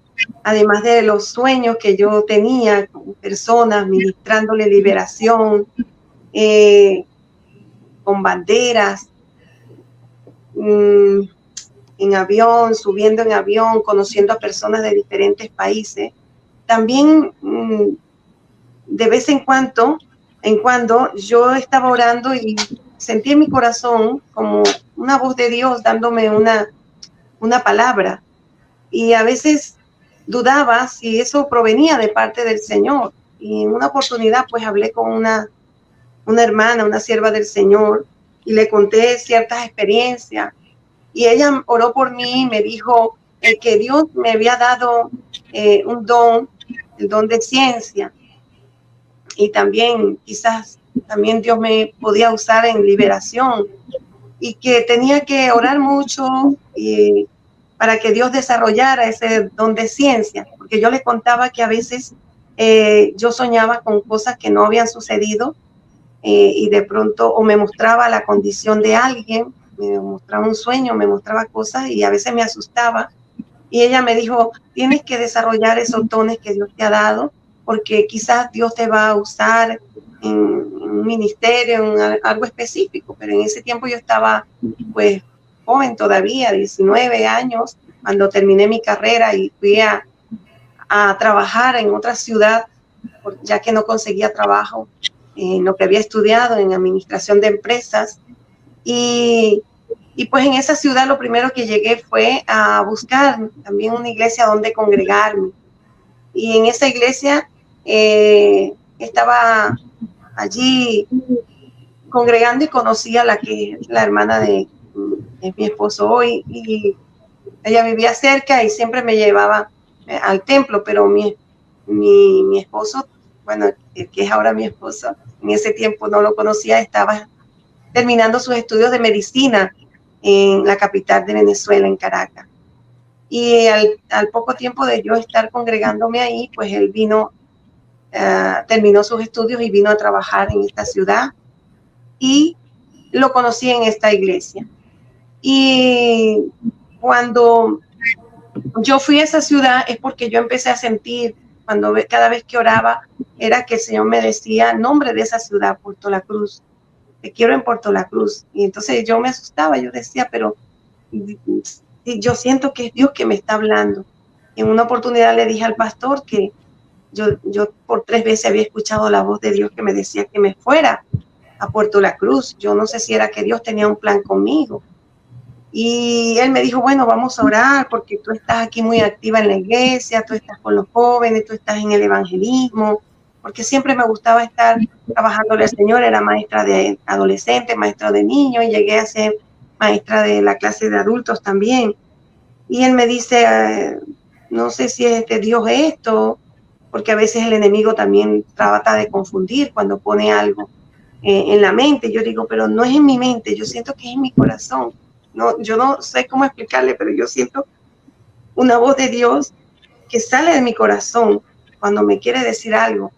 además de los sueños que yo tenía con personas, ministrándole liberación, con banderas, en avión, subiendo en avión, conociendo a personas de diferentes países, también de vez en cuando yo estaba orando y sentí en mi corazón como una voz de Dios dándome una palabra, y a veces dudaba si eso provenía de parte del Señor. Y en una oportunidad pues hablé con una hermana, una sierva del Señor, y le conté ciertas experiencias, y ella oró por mí y me dijo que Dios me había dado un don, el don de ciencia, y también quizás también Dios me podía usar en liberación, y que tenía que orar mucho para que Dios desarrollara ese don de ciencia, porque yo le contaba que a veces yo soñaba con cosas que no habían sucedido, y de pronto o me mostraba la condición de alguien me mostraba un sueño, me mostraba cosas y a veces me asustaba. Y ella me dijo, tienes que desarrollar esos dones que Dios te ha dado, porque quizás Dios te va a usar en un ministerio, en algo específico. Pero en ese tiempo yo estaba pues joven todavía, 19 años, cuando terminé mi carrera y fui a trabajar en otra ciudad, ya que no conseguía trabajo en lo que había estudiado en administración de empresas. Y pues en esa ciudad lo primero que llegué fue a buscar también una iglesia donde congregarme. Y en esa iglesia estaba allí congregando y conocí a la hermana de mi esposo hoy. Y ella vivía cerca y siempre me llevaba al templo, pero mi esposo, bueno, el que es ahora mi esposo, en ese tiempo no lo conocía, estaba terminando sus estudios de medicina en la capital de Venezuela, en Caracas. Y al poco tiempo de yo estar congregándome ahí, pues él vino, terminó sus estudios y vino a trabajar en esta ciudad y lo conocí en esta iglesia. Y cuando yo fui a esa ciudad es porque yo empecé a sentir, cada vez que oraba, era que el Señor me decía el nombre de esa ciudad, Puerto La Cruz. Te quiero en Puerto La Cruz. Y entonces yo me asustaba, yo decía, pero yo siento que es Dios que me está hablando. En una oportunidad le dije al pastor que yo por 3 veces había escuchado la voz de Dios que me decía que me fuera a Puerto La Cruz. Yo no sé si era que Dios tenía un plan conmigo. Y él me dijo, bueno, vamos a orar porque tú estás aquí muy activa en la iglesia, tú estás con los jóvenes, tú estás en el evangelismo, porque siempre me gustaba estar trabajándole al Señor. Era maestra de adolescentes, maestra de niños y llegué a ser maestra de la clase de adultos también. Y él me dice, no sé si es de Dios esto, porque a veces el enemigo también trata de confundir cuando pone algo en la mente. Yo digo, pero no es en mi mente, yo siento que es en mi corazón. No, yo no sé cómo explicarle, pero yo siento una voz de Dios que sale de mi corazón cuando me quiere decir algo.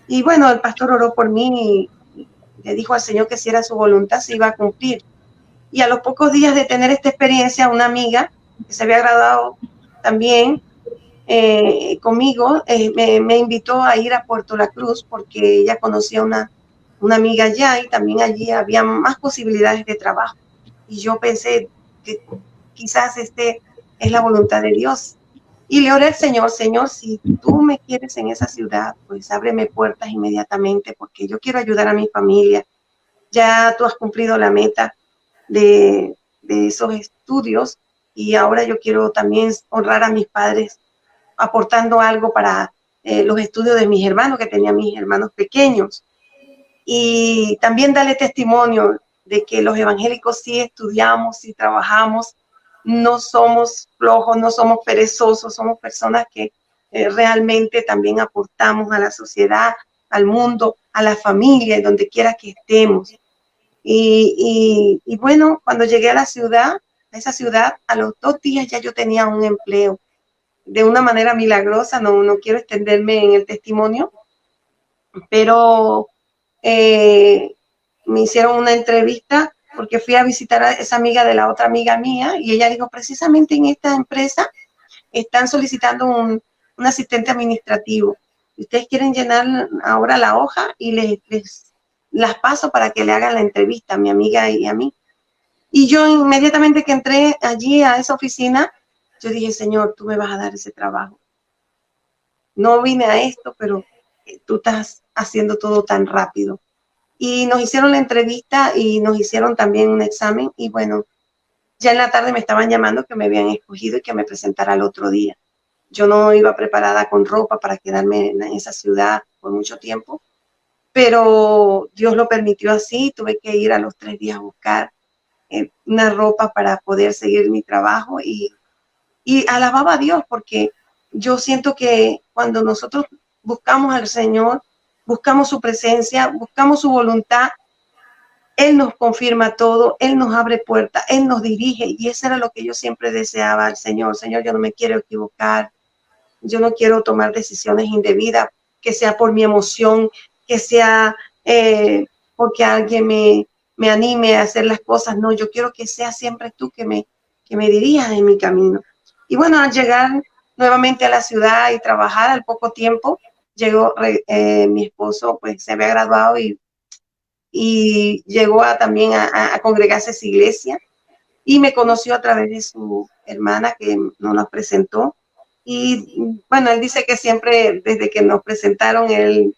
Y bueno, el pastor oró por mí y le dijo al Señor que si era su voluntad se iba a cumplir. Y a los pocos días de tener esta experiencia, una amiga que se había graduado también conmigo, me invitó a ir a Puerto La Cruz porque ella conocía una amiga allá y también allí había más posibilidades de trabajo. Y yo pensé que quizás es la voluntad de Dios. Y le oré al Señor, Señor, si tú me quieres en esa ciudad, pues ábreme puertas inmediatamente porque yo quiero ayudar a mi familia. Ya tú has cumplido la meta de esos estudios y ahora yo quiero también honrar a mis padres aportando algo para los estudios de mis hermanos, que tenía mis hermanos pequeños. Y también darle testimonio de que los evangélicos sí estudiamos, sí trabajamos, no somos flojos, no somos perezosos, somos personas que realmente también aportamos a la sociedad, al mundo, a la familia, donde quiera que estemos. Y bueno, cuando llegué a esa ciudad, a los 2 días ya yo tenía un empleo. De una manera milagrosa, no quiero extenderme en el testimonio, pero me hicieron una entrevista porque fui a visitar a esa amiga de la otra amiga mía y ella dijo, precisamente en esta empresa están solicitando un asistente administrativo. Ustedes quieren llenar ahora la hoja y les las paso para que le hagan la entrevista a mi amiga y a mí. Y yo inmediatamente que entré allí a esa oficina, yo dije, Señor, tú me vas a dar ese trabajo. No vine a esto, pero tú estás haciendo todo tan rápido. Y nos hicieron la entrevista y nos hicieron también un examen. Y bueno, ya en la tarde me estaban llamando que me habían escogido y que me presentara el otro día. Yo no iba preparada con ropa para quedarme en esa ciudad por mucho tiempo, pero Dios lo permitió así. Tuve que ir a los 3 días a buscar una ropa para poder seguir mi trabajo y alababa a Dios porque yo siento que cuando nosotros buscamos al Señor, buscamos su presencia, buscamos su voluntad, Él nos confirma todo, Él nos abre puertas, Él nos dirige y eso era lo que yo siempre deseaba al Señor. Señor, yo no me quiero equivocar, yo no quiero tomar decisiones indebidas, que sea por mi emoción, que sea porque alguien me anime a hacer las cosas. No, yo quiero que sea siempre tú que me dirijas en mi camino. Y bueno, al llegar nuevamente a la ciudad y trabajar al poco tiempo, llegó mi esposo, pues se había graduado y llegó también a congregarse a esa iglesia y me conoció a través de su hermana que nos presentó. Y bueno, él dice que siempre desde que nos presentaron, él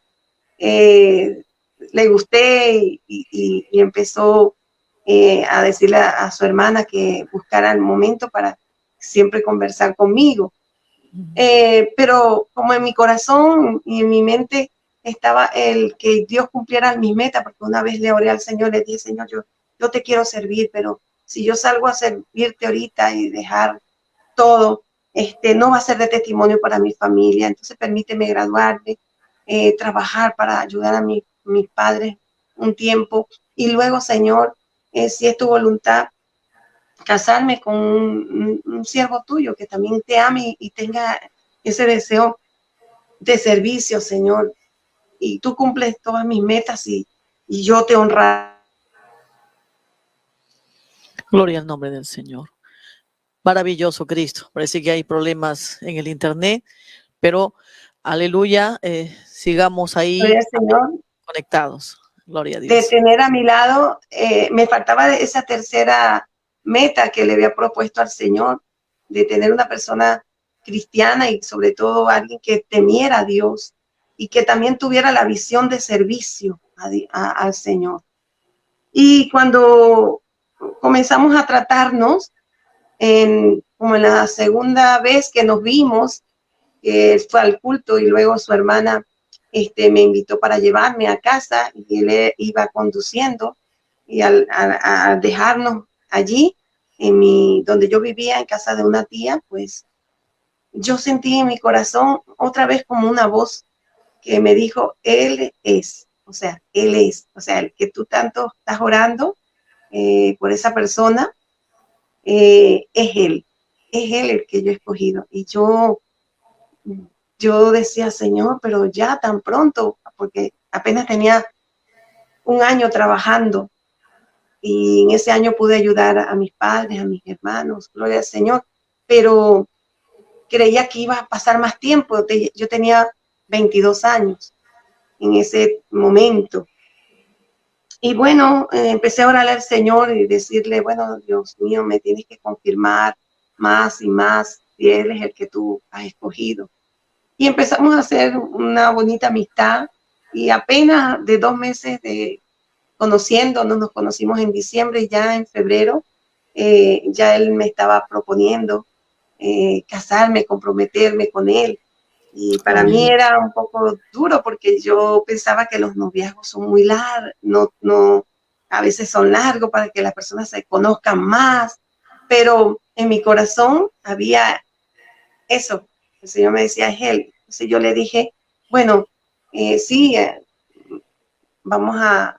le gusté y empezó a decirle a su hermana que buscara el momento para siempre conversar conmigo. Pero como en mi corazón y en mi mente estaba el que Dios cumpliera mis metas, porque una vez le oré al Señor, le dije, Señor, yo te quiero servir, pero si yo salgo a servirte ahorita y dejar todo, no va a ser de testimonio para mi familia. Entonces permíteme graduarme, trabajar para ayudar a mis padres un tiempo y luego, Señor, si es tu voluntad, casarme con un siervo tuyo que también te ame y tenga ese deseo de servicio, Señor. Y tú cumples todas mis metas y yo te honraré. Gloria al nombre del Señor. Maravilloso Cristo. Parece que hay problemas en el internet, pero aleluya, sigamos ahí Señor, conectados. Gloria a de Dios. tener a mi lado, me faltaba esa tercera meta que le había propuesto al Señor, de tener una persona cristiana y sobre todo alguien que temiera a Dios y que también tuviera la visión de servicio al Señor. Y cuando comenzamos a tratarnos, como en la segunda vez que nos vimos, fue al culto y luego su hermana me invitó para llevarme a casa y él iba conduciendo y al dejarnos allí donde yo vivía en casa de una tía, pues yo sentí en mi corazón otra vez como una voz que me dijo, él es, o sea, el que tú tanto estás orando por esa persona, es él el que yo he escogido. Y yo decía, Señor, pero ya tan pronto, porque apenas tenía un año trabajando y en ese año pude ayudar a mis padres, a mis hermanos, gloria al Señor, pero creía que iba a pasar más tiempo. Yo tenía 22 años en ese momento. Y bueno, empecé a orar al Señor y decirle, bueno, Dios mío, me tienes que confirmar más y más si Él es el que tú has escogido. Y empezamos a hacer una bonita amistad y apenas de 2 meses de conociéndonos, nos conocimos en diciembre y ya en febrero, ya él me estaba proponiendo casarme, comprometerme con él. Y para mí era un poco duro porque yo pensaba que los noviazgos son muy largos, no, a veces son largos para que las personas se conozcan más, pero en mi corazón había eso. El Señor me decía, es él. Entonces yo le dije, bueno, sí, vamos a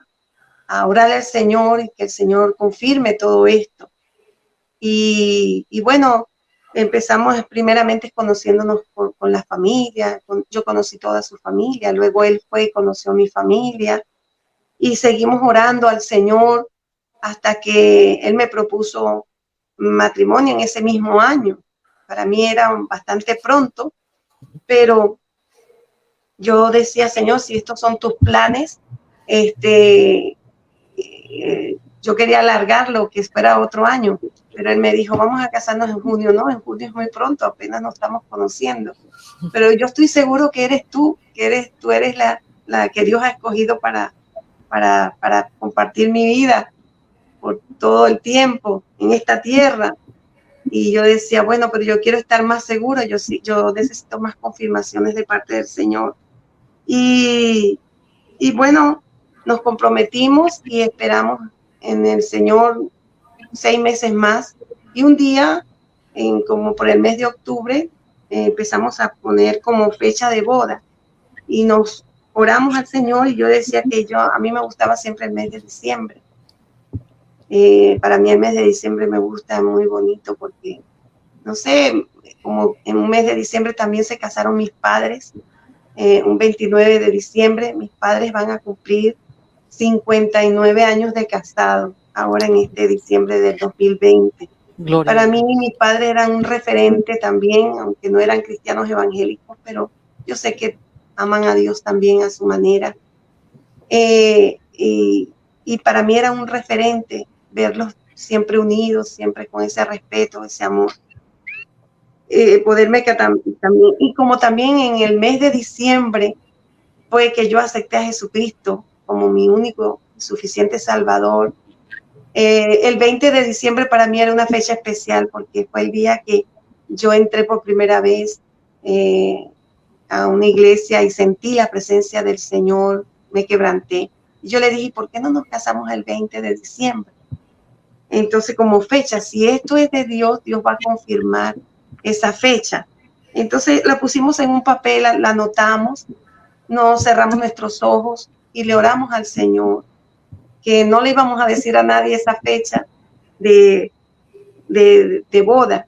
orar al Señor y que el Señor confirme todo esto. Y bueno, empezamos primeramente conociéndonos con la familia. Yo conocí toda su familia, luego él fue y conoció a mi familia y seguimos orando al Señor hasta que él me propuso matrimonio en ese mismo año. Para mí era bastante pronto, pero yo decía, Señor, si estos son tus planes, yo quería alargarlo, que fuera otro año, pero él me dijo, vamos a casarnos en junio. No, en junio es muy pronto, apenas nos estamos conociendo, pero yo estoy seguro que eres tú, tú eres la que Dios ha escogido para compartir mi vida por todo el tiempo en esta tierra. Y yo decía, bueno, pero yo quiero estar más segura, yo necesito más confirmaciones de parte del Señor. Y bueno, nos comprometimos y esperamos en el Señor 6 meses más. Y un día, como por el mes de octubre, empezamos a poner como fecha de boda. Y nos oramos al Señor y yo decía que a mí me gustaba siempre el mes de diciembre. Para mí el mes de diciembre me gusta muy bonito porque, no sé, como en un mes de diciembre también se casaron mis padres. Un 29 de diciembre mis padres van a cumplir 59 años de casado, ahora en este diciembre del 2020. Gloria. Para mí, mi padre era un referente también, aunque no eran cristianos evangélicos, pero yo sé que aman a Dios también a su manera. Y para mí era un referente verlos siempre unidos, siempre con ese respeto, ese amor. Poderme que también, y como también en el mes de diciembre fue que yo acepté a Jesucristo como mi único suficiente Salvador. El 20 de diciembre para mí era una fecha especial porque fue el día que yo entré por primera vez a una iglesia y sentí la presencia del Señor, me quebranté. Y yo le dije, ¿por qué no nos casamos el 20 de diciembre? Entonces, como fecha, si esto es de Dios, Dios va a confirmar esa fecha. Entonces, la pusimos en un papel, la anotamos, nos cerramos nuestros ojos y le oramos al Señor, que no le íbamos a decir a nadie esa fecha de boda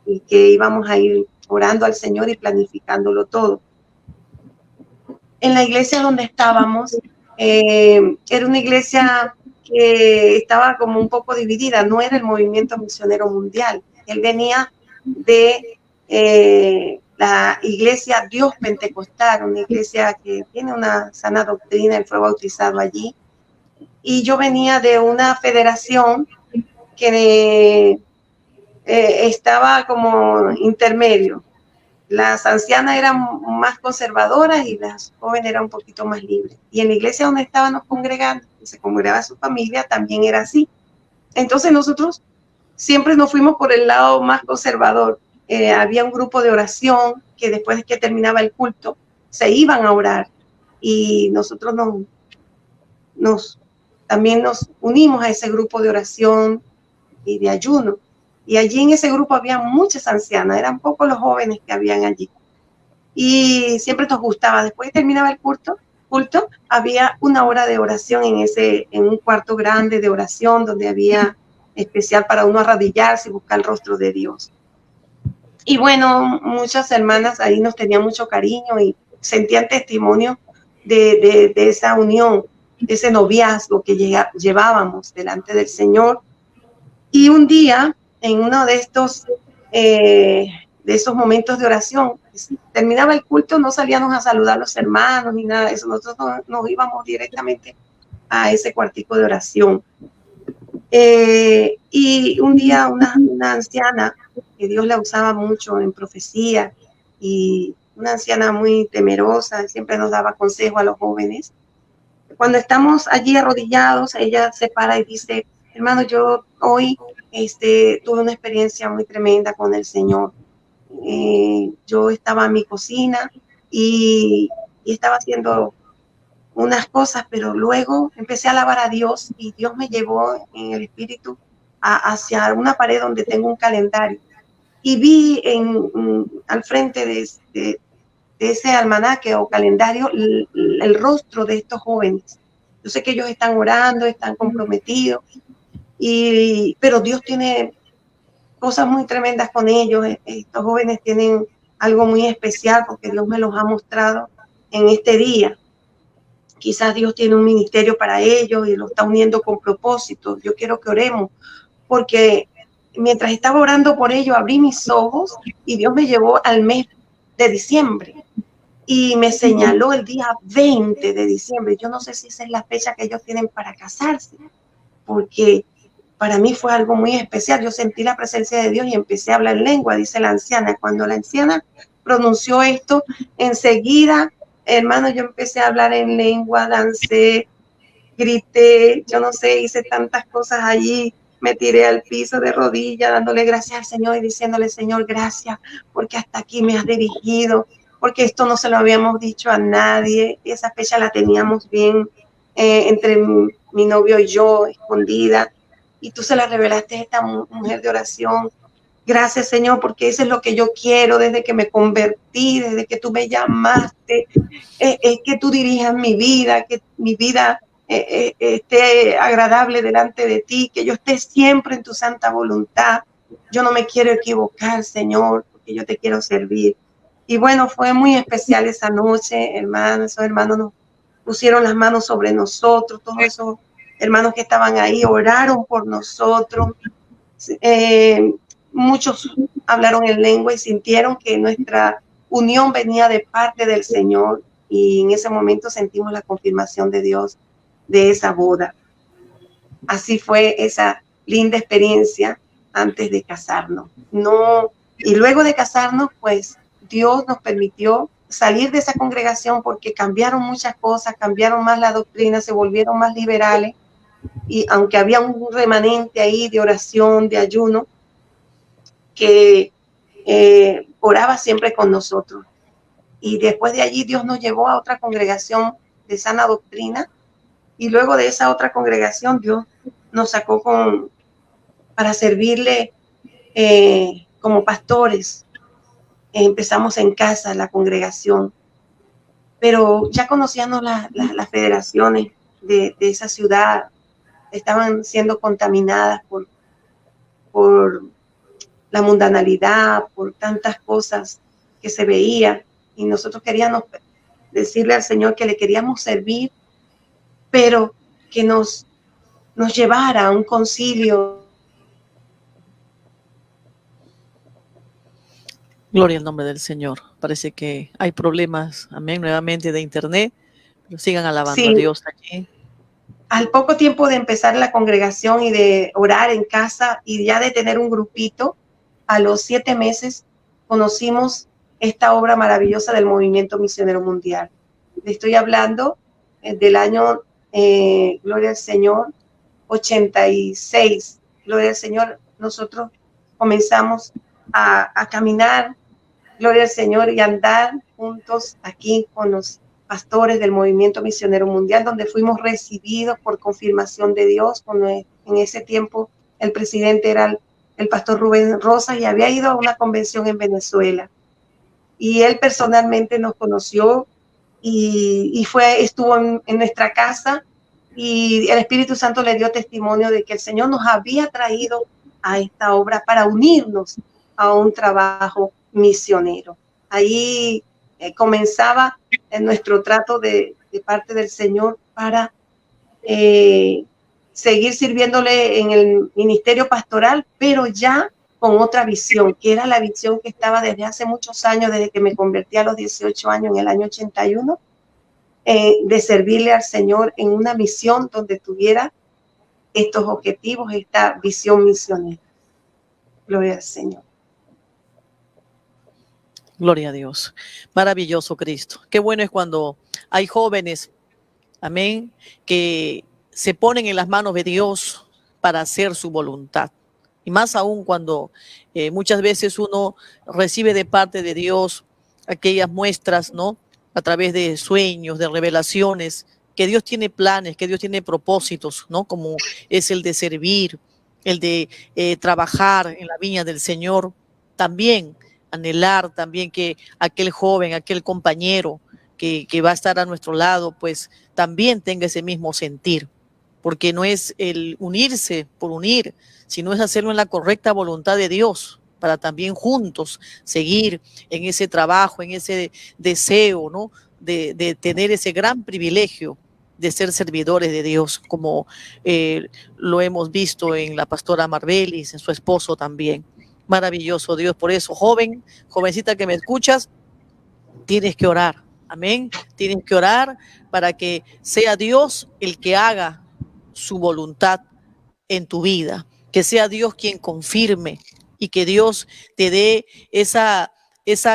y que íbamos a ir orando al Señor y planificándolo todo. En la iglesia donde estábamos, era una iglesia que estaba como un poco dividida, no era el movimiento misionero mundial. Él venía de la iglesia Dios Pentecostal, una iglesia que tiene una sana doctrina, él fue bautizado allí. Y yo venía de una federación que estaba como intermedio. Las ancianas eran más conservadoras y las jóvenes eran un poquito más libres. Y en la iglesia donde estábamos congregando, y se congregaba su familia, también era así. Entonces nosotros siempre nos fuimos por el lado más conservador. Había un grupo de oración que después de que terminaba el culto, se iban a orar. Y nosotros también nos unimos a ese grupo de oración y de ayuno. Y allí en ese grupo había muchas ancianas, eran pocos los jóvenes que habían allí. Y siempre nos gustaba, después que terminaba el culto, había una hora de oración en un cuarto grande de oración donde había especial para uno arrodillarse y buscar el rostro de Dios. Y bueno, muchas hermanas ahí nos tenían mucho cariño y sentían testimonio de esa unión, de ese noviazgo que llevábamos delante del Señor. Y un día, en uno de esos momentos de oración, terminaba el culto, no salíamos a saludar a los hermanos ni nada de eso, nosotros nos íbamos directamente a ese cuartico de oración. Y un día una anciana, que Dios la usaba mucho en profecía, y una anciana muy temerosa, siempre nos daba consejo a los jóvenes. Cuando estamos allí arrodillados, ella se para y dice, hermano, yo hoy tuve una experiencia muy tremenda con el Señor. Yo estaba en mi cocina y estaba haciendo unas cosas, pero luego empecé a alabar a Dios y Dios me llevó en el espíritu hacia una pared donde tengo un calendario y vi al frente de ese almanaque o calendario el rostro de estos jóvenes. Yo sé que ellos están orando, están comprometidos, pero Dios tiene cosas muy tremendas con ellos. Estos jóvenes tienen algo muy especial porque Dios me los ha mostrado en este día. Quizás Dios tiene un ministerio para ellos y lo está uniendo con propósito. Yo quiero que oremos porque mientras estaba orando por ellos, abrí mis ojos y Dios me llevó al mes de diciembre y me señaló el día 20 de diciembre. Yo no sé si esa es la fecha que ellos tienen para casarse, porque para mí fue algo muy especial. Yo sentí la presencia de Dios y empecé a hablar lengua, dice la anciana. Cuando la anciana pronunció esto, enseguida, hermano, yo empecé a hablar en lengua, dancé, grité, yo no sé, hice tantas cosas allí. Me tiré al piso de rodillas, dándole gracias al Señor y diciéndole, Señor, gracias, porque hasta aquí me has dirigido, porque esto no se lo habíamos dicho a nadie. Esa fecha la teníamos bien entre mi novio y yo, escondida, y tú se la revelaste a esta mujer de oración. Gracias, Señor, porque eso es lo que yo quiero desde que me convertí, desde que tú me llamaste, es que tú dirijas mi vida, que mi vida esté agradable delante de ti, que yo esté siempre en tu santa voluntad. Yo no me quiero equivocar, Señor, porque yo te quiero servir. Y bueno, fue muy especial esa noche, hermanos. Esos hermanos pusieron las manos sobre nosotros, todos esos hermanos que estaban ahí oraron por nosotros. Muchos hablaron en lengua y sintieron que nuestra unión venía de parte del Señor, y en ese momento sentimos la confirmación de Dios de esa boda. Así fue esa linda experiencia antes de casarnos. Y luego de casarnos, pues Dios nos permitió salir de esa congregación porque cambiaron muchas cosas, cambiaron más la doctrina, se volvieron más liberales, y aunque había un remanente ahí de oración, de ayuno, que oraba siempre con nosotros. Y después de allí Dios nos llevó a otra congregación de sana doctrina, y luego de esa otra congregación Dios nos sacó para servirle como pastores. Empezamos en casa la congregación, pero ya conocíamos las federaciones de esa ciudad, estaban siendo contaminadas por la mundanalidad, por tantas cosas que se veía, y nosotros queríamos decirle al Señor que le queríamos servir, pero que nos llevara a un concilio. Gloria al nombre del Señor. Parece que hay problemas, amén, nuevamente de internet, pero sigan alabando a Dios allí. Al poco tiempo de empezar la congregación y de orar en casa y ya de tener un grupito, a los 7 meses conocimos esta obra maravillosa del Movimiento Misionero Mundial. Le estoy hablando del año, gloria al Señor, 86. Gloria al Señor, nosotros comenzamos a caminar, gloria al Señor, y andar juntos aquí con los pastores del Movimiento Misionero Mundial, donde fuimos recibidos por confirmación de Dios. En ese tiempo el presidente era el pastor Rubén Rosas, y había ido a una convención en Venezuela, y él personalmente nos conoció y estuvo en nuestra casa, y el Espíritu Santo le dio testimonio de que el Señor nos había traído a esta obra para unirnos a un trabajo misionero. Ahí comenzaba nuestro trato de parte del Señor para seguir sirviéndole en el ministerio pastoral, pero ya con otra visión, que era la visión que estaba desde hace muchos años, desde que me convertí a los 18 años, en el año 81, de servirle al Señor en una misión donde tuviera estos objetivos, esta visión misionera. Gloria al Señor. Gloria a Dios. Maravilloso Cristo. Qué bueno es cuando hay jóvenes, amén, que se ponen en las manos de Dios para hacer su voluntad. Y más aún cuando muchas veces uno recibe de parte de Dios aquellas muestras, ¿no? A través de sueños, de revelaciones, que Dios tiene planes, que Dios tiene propósitos, ¿no? Como es el de servir, el de trabajar en la viña del Señor. También anhelar también que aquel joven, aquel compañero que va a estar a nuestro lado, pues también tenga ese mismo sentir, porque no es el unirse por unir, sino es hacerlo en la correcta voluntad de Dios, para también juntos seguir en ese trabajo, en ese deseo, ¿no? De tener ese gran privilegio de ser servidores de Dios, como lo hemos visto en la pastora Marbelis, en su esposo también. Maravilloso Dios. Por eso, jovencita que me escuchas, tienes que orar. Amén. Tienes que orar para que sea Dios el que haga su voluntad en tu vida, que sea Dios quien confirme, y que Dios te dé esa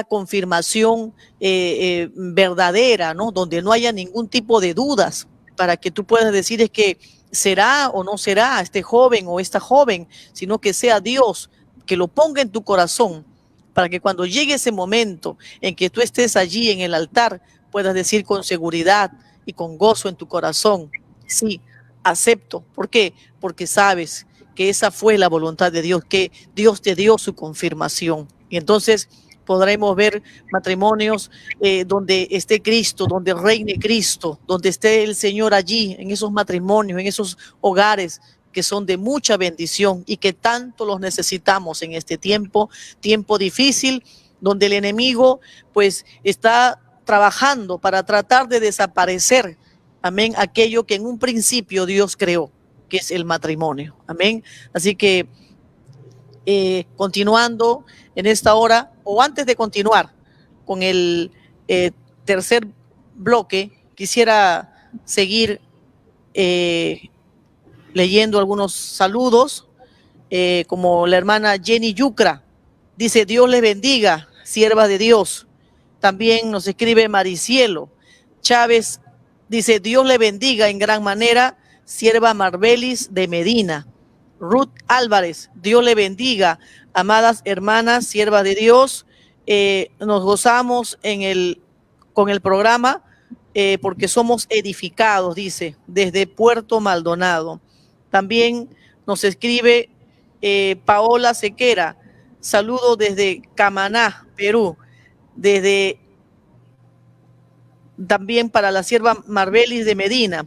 confirmación verdadera, ¿no? Donde no haya ningún tipo de dudas, para que tú puedas decir es que será o no será este joven o esta joven, sino que sea Dios que lo ponga en tu corazón, para que cuando llegue ese momento en que tú estés allí en el altar, puedas decir con seguridad y con gozo en tu corazón, sí, acepto. ¿Por qué? Porque sabes que esa fue la voluntad de Dios, que Dios te dio su confirmación. Y entonces podremos ver matrimonios donde esté Cristo, donde reine Cristo, donde esté el Señor allí, en esos matrimonios, en esos hogares que son de mucha bendición y que tanto los necesitamos en este tiempo difícil, donde el enemigo pues está trabajando para tratar de desaparecer amén, aquello que en un principio Dios creó, que es el matrimonio, amén. Así que continuando en esta hora, o antes de continuar con el tercer bloque, quisiera seguir leyendo algunos saludos, como la hermana Jenny Yucra, dice: Dios les bendiga, sierva de Dios. También nos escribe Maricielo Chávez, dice: Dios le bendiga en gran manera, sierva Marbelis de Medina. Ruth Álvarez, Dios le bendiga, amadas hermanas, siervas de Dios. Nos gozamos con el programa porque somos edificados, dice, desde Puerto Maldonado. También nos escribe Paola Sequera, saludo desde Camaná, Perú. También para la sierva Marbelis de Medina.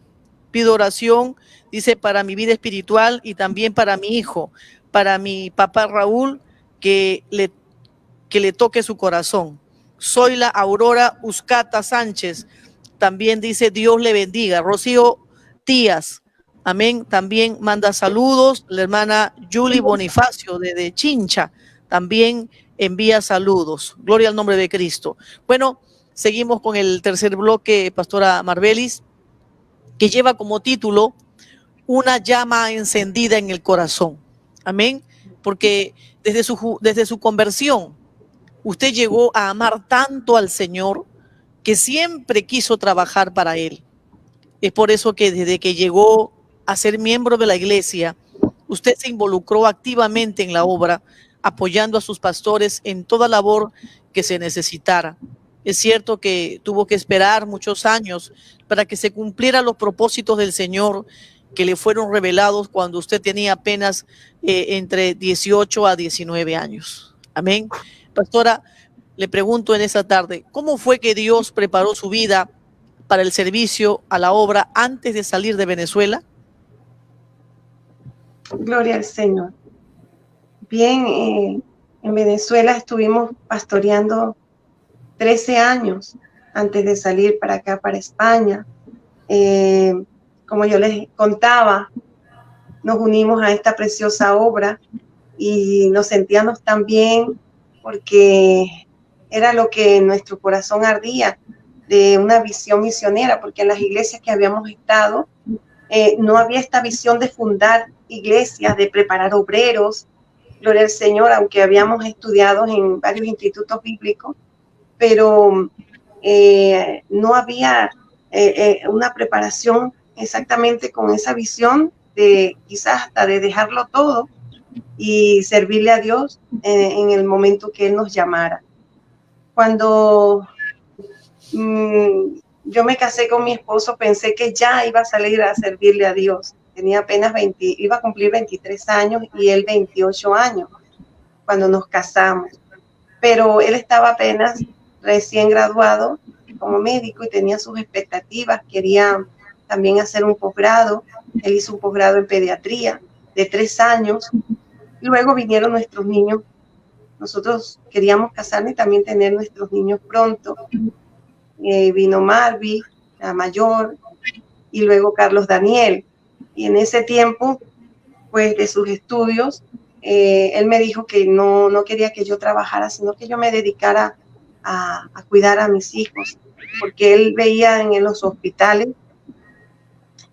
Pido oración, dice, para mi vida espiritual y también para mi hijo, para mi papá Raúl, que le toque su corazón. Soy la Aurora Uscata Sánchez, también dice: Dios le bendiga. Rocío Tías, amén, también manda saludos. La hermana Julie Bonifacio desde Chincha también envía saludos. Gloria al nombre de Cristo. Bueno, seguimos con el tercer bloque, pastora Marbelis, que lleva como título Una llama encendida en el corazón. Amén. Porque desde su conversión, usted llegó a amar tanto al Señor que siempre quiso trabajar para Él. Es por eso que desde que llegó a ser miembro de la iglesia, usted se involucró activamente en la obra, apoyando a sus pastores en toda labor que se necesitara. Es cierto que tuvo que esperar muchos años para que se cumplieran los propósitos del Señor que le fueron revelados cuando usted tenía apenas entre 18 a 19 años. Amén. Pastora, le pregunto en esta tarde, ¿cómo fue que Dios preparó su vida para el servicio a la obra antes de salir de Venezuela? Gloria al Señor. Bien, en Venezuela estuvimos pastoreando 13 años antes de salir para acá, para España. Como yo les contaba, nos unimos a esta preciosa obra y nos sentíamos tan bien porque era lo que en nuestro corazón ardía, de una visión misionera, porque en las iglesias que habíamos estado no había esta visión de fundar iglesias, de preparar obreros. Gloria al Señor, aunque habíamos estudiado en varios institutos bíblicos, pero no había una preparación exactamente con esa visión de quizás hasta de dejarlo todo y servirle a Dios en el momento que Él nos llamara. Cuando yo me casé con mi esposo, pensé que ya iba a salir a servirle a Dios. Tenía apenas iba a cumplir 23 años y él 28 años cuando nos casamos. Pero él estaba apenas recién graduado como médico y tenía sus expectativas. Quería también hacer un posgrado. Él hizo un posgrado en pediatría de 3 años. Y luego vinieron nuestros niños. Nosotros queríamos casarnos y también tener nuestros niños pronto. Vino Marvi, la mayor, y luego Carlos Daniel. Y en ese tiempo, pues de sus estudios, él me dijo que no quería que yo trabajara, sino que yo me dedicara a cuidar a mis hijos, porque él veía en los hospitales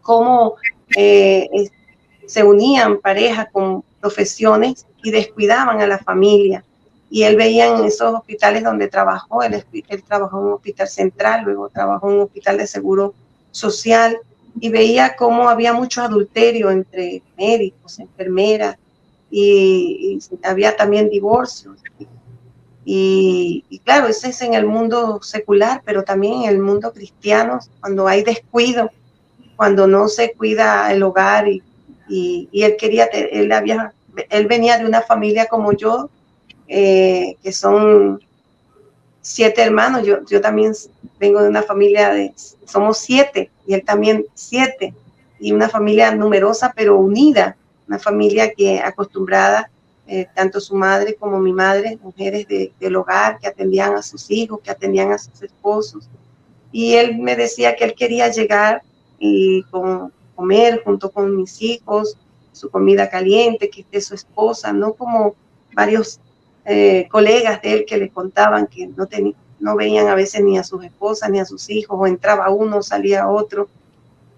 cómo se unían parejas con profesiones y descuidaban a la familia. Y él veía en esos hospitales donde trabajó, él trabajó en un hospital central, luego trabajó en un hospital de seguro social, y veía cómo había mucho adulterio entre médicos, enfermeras, y había también divorcios. Y claro, ese es en el mundo secular, pero también en el mundo cristiano, cuando hay descuido, cuando no se cuida el hogar, y él venía de una familia como yo, que son 7 hermanos. Yo también vengo de una familia somos 7 y él también 7, y una familia numerosa pero unida, una familia que acostumbrada, tanto su madre como mi madre, mujeres del hogar que atendían a sus hijos, que atendían a sus esposos. Y él me decía que él quería llegar y comer junto con mis hijos, su comida caliente, que esté su esposa, no como varios colegas de él que le contaban que no veían a veces ni a sus esposas ni a sus hijos, o entraba uno, salía otro.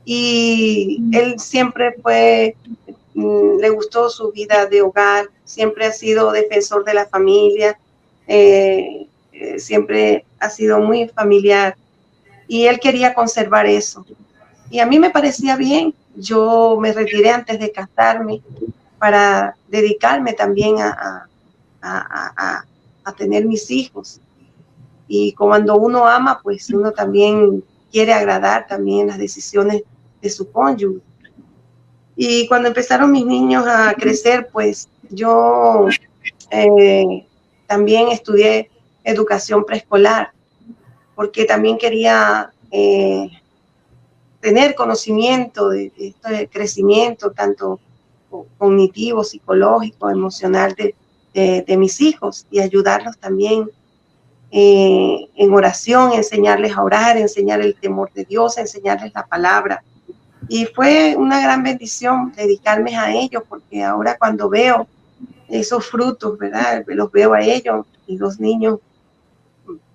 Y él siempre le gustó su vida de hogar, siempre ha sido defensor de la familia, siempre ha sido muy familiar, y él quería conservar eso. Y a mí me parecía bien. Yo me retiré antes de casarme para dedicarme también a tener mis hijos. Y cuando uno ama, pues uno también quiere agradar también las decisiones de su cónyuge. Y cuando empezaron mis niños a crecer, pues yo también estudié educación preescolar, porque también quería tener conocimiento de este crecimiento, tanto cognitivo, psicológico, emocional de mis hijos, y ayudarlos también en oración, enseñarles a orar, enseñar el temor de Dios, enseñarles la palabra. Y fue una gran bendición dedicarme a ellos, porque ahora cuando veo esos frutos, ¿verdad? Los veo a ellos, y los niños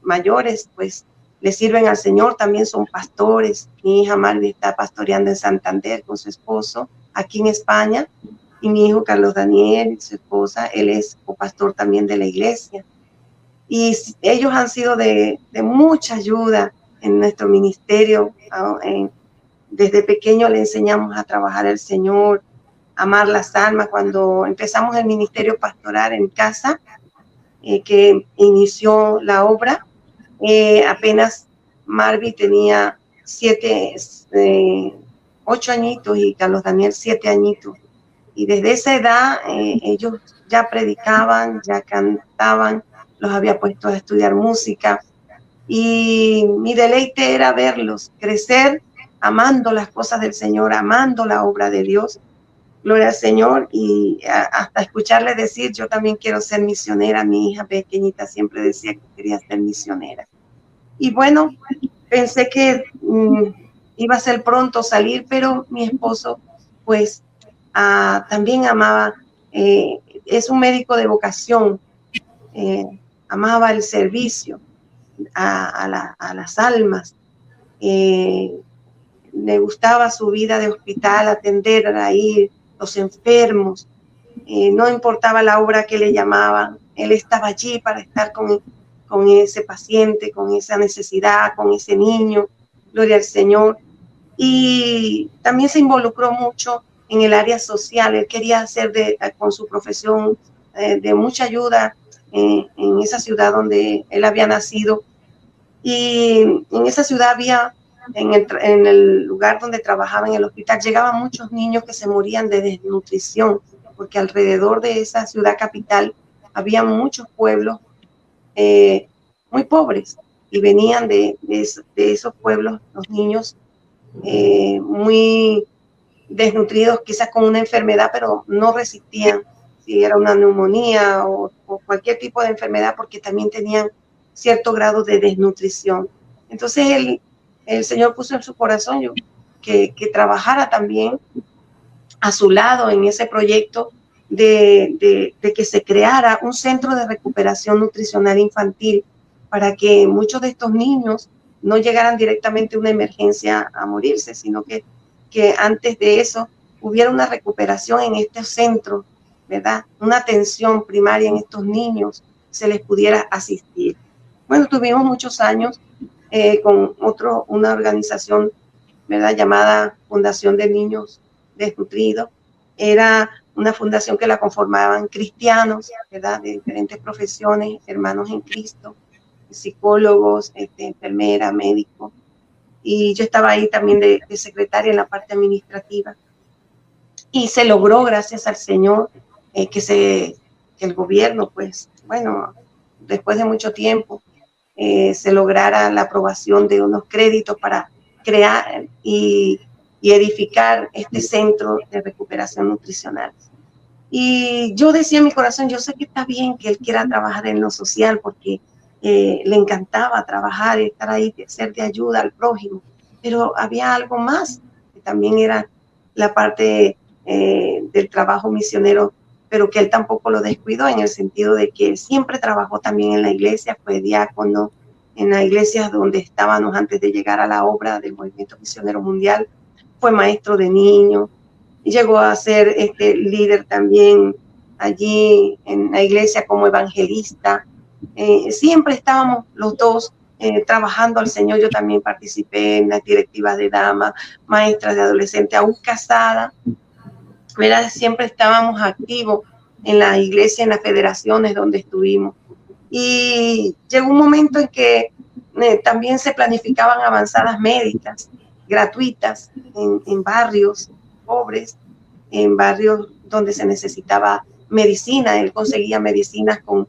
mayores, pues, le sirven al Señor, también son pastores. Mi hija Marvi está pastoreando en Santander con su esposo, aquí en España, y mi hijo Carlos Daniel, su esposa, él es copastor también de la iglesia. Y ellos han sido de mucha ayuda en nuestro ministerio. Desde pequeño le enseñamos a trabajar el Señor, amar las almas. Cuando empezamos el ministerio pastoral en casa, que inició la obra, apenas Marvi tenía 8 añitos y Carlos Daniel 7 añitos. Y desde esa edad ellos ya predicaban, ya cantaban, los había puesto a estudiar música. Y mi deleite era verlos crecer amando las cosas del Señor, amando la obra de Dios. Gloria al Señor. Y hasta escucharle decir, yo también quiero ser misionera. Mi hija pequeñita siempre decía que quería ser misionera. Y bueno, pensé que iba a ser pronto salir, pero mi esposo pues también amaba, es un médico de vocación, amaba el servicio a las almas, le gustaba su vida de hospital, atender ahí los enfermos, no importaba la obra que le llamaban, él estaba allí para estar con ese paciente, con esa necesidad, con ese niño, gloria al Señor. Y también se involucró mucho en el área social. Él quería hacer con su profesión de mucha ayuda en esa ciudad donde él había nacido. Y en esa ciudad había, en el lugar donde trabajaba, en el hospital, llegaban muchos niños que se morían de desnutrición, porque alrededor de esa ciudad capital había muchos pueblos muy pobres, y venían de esos pueblos los niños muy desnutridos, quizás con una enfermedad, pero no resistían si era una neumonía o cualquier tipo de enfermedad, porque también tenían cierto grado de desnutrición. Entonces el Señor puso en su corazón que trabajara también a su lado en ese proyecto de que se creara un centro de recuperación nutricional infantil, para que muchos de estos niños no llegaran directamente a una emergencia a morirse, sino que antes de eso hubiera una recuperación en estos centros, ¿verdad? Una atención primaria en estos niños, se les pudiera asistir. Bueno, tuvimos muchos años con una organización, ¿verdad?, llamada Fundación de Niños Desnutridos. Era una fundación que la conformaban cristianos, ¿verdad?, de diferentes profesiones, hermanos en Cristo, psicólogos, enfermeras, médicos. Y yo estaba ahí también de secretaria en la parte administrativa. Y se logró, gracias al Señor, que el gobierno, pues, bueno, después de mucho tiempo, se lograra la aprobación de unos créditos para crear y edificar este centro de recuperación nutricional. Y yo decía en mi corazón, yo sé que está bien que él quiera trabajar en lo social, porque le encantaba trabajar, estar ahí, ser de ayuda al prójimo, pero había algo más. también era la parte del trabajo misionero, pero que él tampoco lo descuidó en el sentido de que él siempre trabajó también en la iglesia, fue diácono en las iglesias donde estábamos antes de llegar a la obra del Movimiento Misionero Mundial, fue maestro de niños, llegó a ser líder también allí en la iglesia como evangelista. Siempre estábamos los dos trabajando al Señor. Yo también participé en las directivas de damas, maestras de adolescentes, aún casada, ¿verdad? Siempre estábamos activos en la iglesia, en las federaciones donde estuvimos. Y llegó un momento en que también se planificaban avanzadas médicas gratuitas en barrios pobres, en barrios donde se necesitaba medicina. Él conseguía medicinas con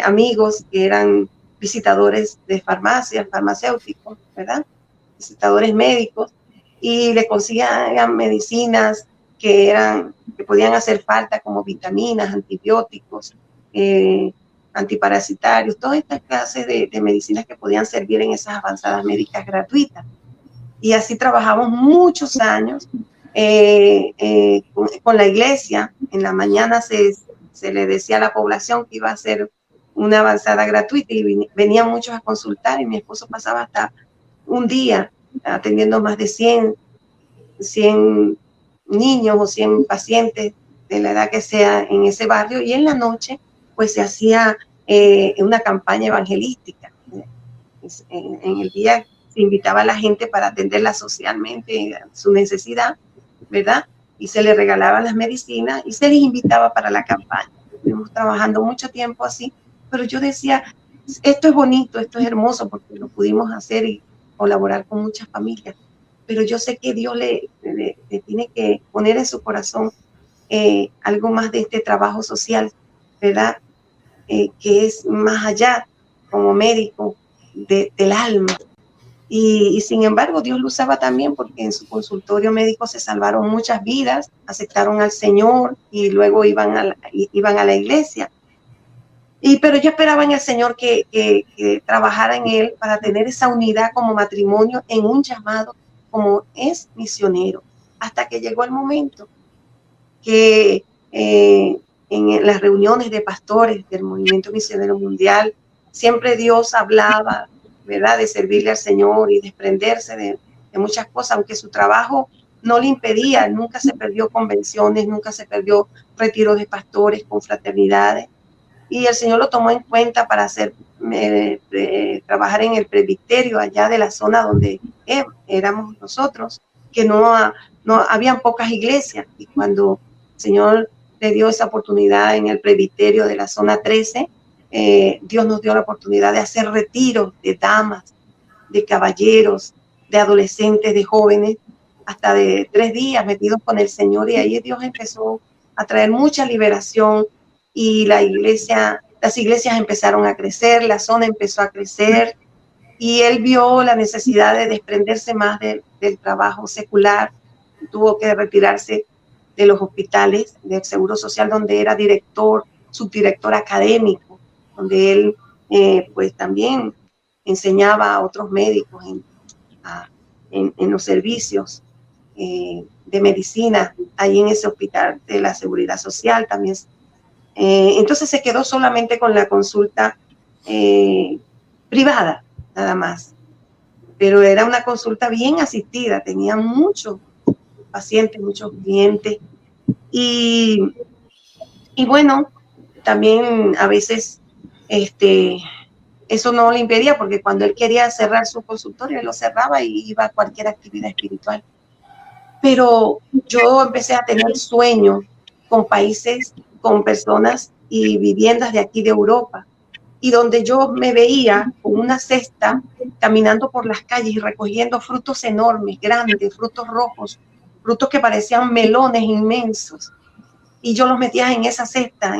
amigos que eran visitadores de farmacias, farmacéuticos, ¿verdad? Visitadores médicos, y le conseguían medicinas que podían hacer falta, como vitaminas, antibióticos, antiparasitarios, todas estas clases de medicinas que podían servir en esas avanzadas médicas gratuitas. Y así trabajamos muchos años con la iglesia. En la mañana se le decía a la población que iba a hacer una avanzada gratuita y venían muchos a consultar, y mi esposo pasaba hasta un día atendiendo más de 100 niños o 100 pacientes de la edad que sea en ese barrio, y en la noche pues se hacía una campaña evangelística. En el día se invitaba a la gente para atenderla socialmente, su necesidad, ¿verdad? Y se les regalaban las medicinas y se les invitaba para la campaña. Estuvimos trabajando mucho tiempo así, pero yo decía, esto es bonito, esto es hermoso, porque lo pudimos hacer y colaborar con muchas familias, pero yo sé que Dios le tiene que poner en su corazón algo más de este trabajo social, ¿verdad? Que es más allá, como médico del alma. Y sin embargo, Dios lo usaba también, porque en su consultorio médico se salvaron muchas vidas, aceptaron al Señor y luego iban a la iglesia. Pero yo esperaba en el Señor que trabajara en él para tener esa unidad como matrimonio en un llamado como es misionero, hasta que llegó el momento que en las reuniones de pastores del Movimiento Misionero Mundial, siempre Dios hablaba, ¿verdad?, de servirle al Señor y desprenderse de muchas cosas, aunque su trabajo no le impedía. Nunca se perdió convenciones, nunca se perdió retiros de pastores, confraternidades, y el Señor lo tomó en cuenta para trabajar en el presbiterio allá de la zona donde éramos nosotros, que no habían pocas iglesias, y cuando el Señor le dio esa oportunidad en el presbiterio de la zona 13, Dios nos dio la oportunidad de hacer retiros de damas, de caballeros, de adolescentes, de jóvenes, hasta de 3 días metidos con el Señor, y ahí Dios empezó a traer mucha liberación, y las iglesias empezaron a crecer, la zona empezó a crecer, y él vio la necesidad de desprenderse más del trabajo secular. Tuvo que retirarse de los hospitales del Seguro Social, donde era subdirector académico, donde él pues también enseñaba a otros médicos en los servicios de medicina, ahí en ese hospital de la Seguridad Social también. Entonces se quedó solamente con la consulta privada, nada más. Pero era una consulta bien asistida, tenía muchos pacientes, muchos clientes. Y bueno, también a veces eso no le impedía, porque cuando él quería cerrar su consultorio, él lo cerraba y iba a cualquier actividad espiritual. Pero yo empecé a tener sueños con países, con personas y viviendas de aquí de Europa, y donde yo me veía con una cesta caminando por las calles y recogiendo frutos enormes, grandes, frutos rojos, frutos que parecían melones inmensos, y yo los metía en esa cesta.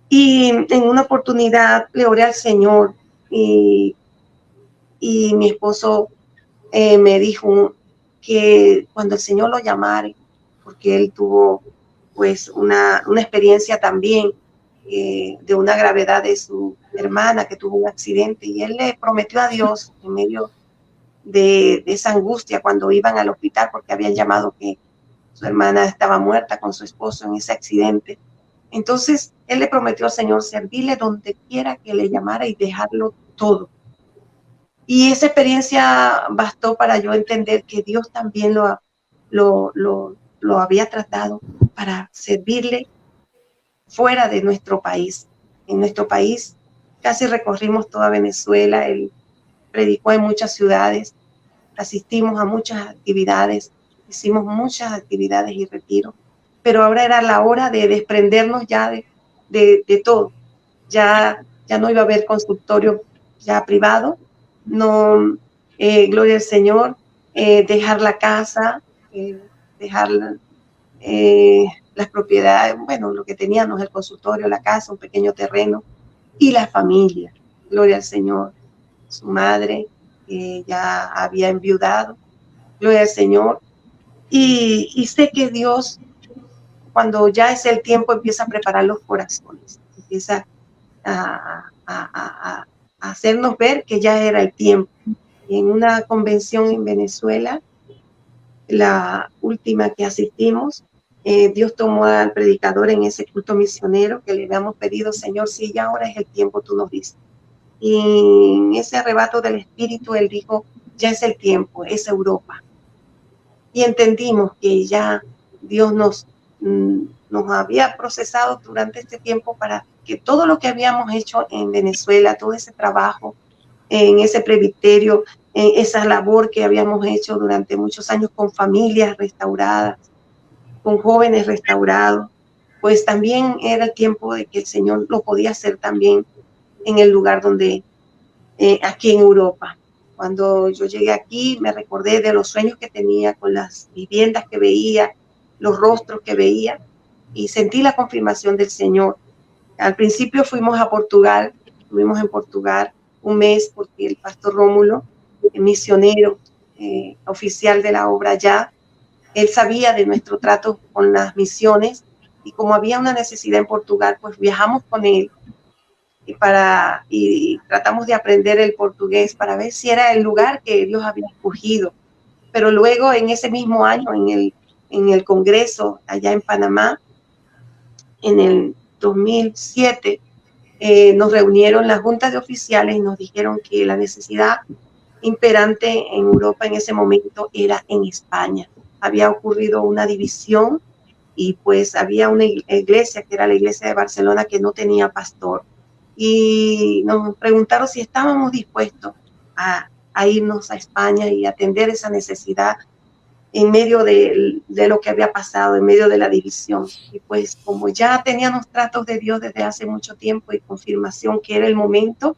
Y en una oportunidad le oré al Señor, y mi esposo me dijo que cuando el Señor lo llamara, porque él tuvo pues una experiencia también de una gravedad de su hermana que tuvo un accidente, y él le prometió a Dios en medio de esa angustia cuando iban al hospital porque habían llamado que su hermana estaba muerta con su esposo en ese accidente. Entonces, él le prometió al Señor servirle donde quiera que le llamara y dejarlo todo. Y esa experiencia bastó para yo entender que Dios también lo había tratado para servirle fuera de nuestro país. En nuestro país casi recorrimos toda Venezuela, él predicó en muchas ciudades, asistimos a muchas actividades, hicimos muchas actividades y retiros, pero ahora era la hora de desprendernos ya de todo. Ya no iba a haber consultorio ya privado, no, gloria al Señor, dejar la casa, dejar las propiedades, bueno, lo que teníamos, el consultorio, la casa, un pequeño terreno, y la familia, gloria al Señor. Su madre ya había enviudado, gloria al Señor, y sé que Dios, cuando ya es el tiempo, empieza a preparar los corazones, empieza a hacernos ver que ya era el tiempo. Y en una convención en Venezuela, la última que asistimos, Dios tomó al predicador en ese culto misionero que le habíamos pedido, Señor, si ya ahora es el tiempo, tú nos dices. Y en ese arrebato del Espíritu, él dijo, ya es el tiempo, es Europa. Y entendimos que ya Dios nos había procesado durante este tiempo para que todo lo que habíamos hecho en Venezuela, todo ese trabajo en ese presbiterio, en esa labor que habíamos hecho durante muchos años con familias restauradas, con jóvenes restaurados, pues también era el tiempo de que el Señor lo podía hacer también en el lugar donde, aquí en Europa. Cuando yo llegué aquí, me recordé de los sueños que tenía con las viviendas que veía, los rostros que veía, y sentí la confirmación del Señor. Al principio fuimos a Portugal, estuvimos en Portugal un mes porque el pastor Rómulo, el misionero oficial de la obra allá, él sabía de nuestro trato con las misiones, y como había una necesidad en Portugal, pues viajamos con él y tratamos de aprender el portugués para ver si era el lugar que Dios había escogido. Pero luego en ese mismo año, en el Congreso allá en Panamá, en el 2007, nos reunieron las juntas de oficiales y nos dijeron que la necesidad imperante en Europa en ese momento era en España. Había ocurrido una división y pues había una iglesia, que era la iglesia de Barcelona, que no tenía pastor. Y nos preguntaron si estábamos dispuestos a irnos a España y atender esa necesidad en medio de lo que había pasado, en medio de la división. Y pues como ya teníamos tratos de Dios desde hace mucho tiempo y confirmación que era el momento,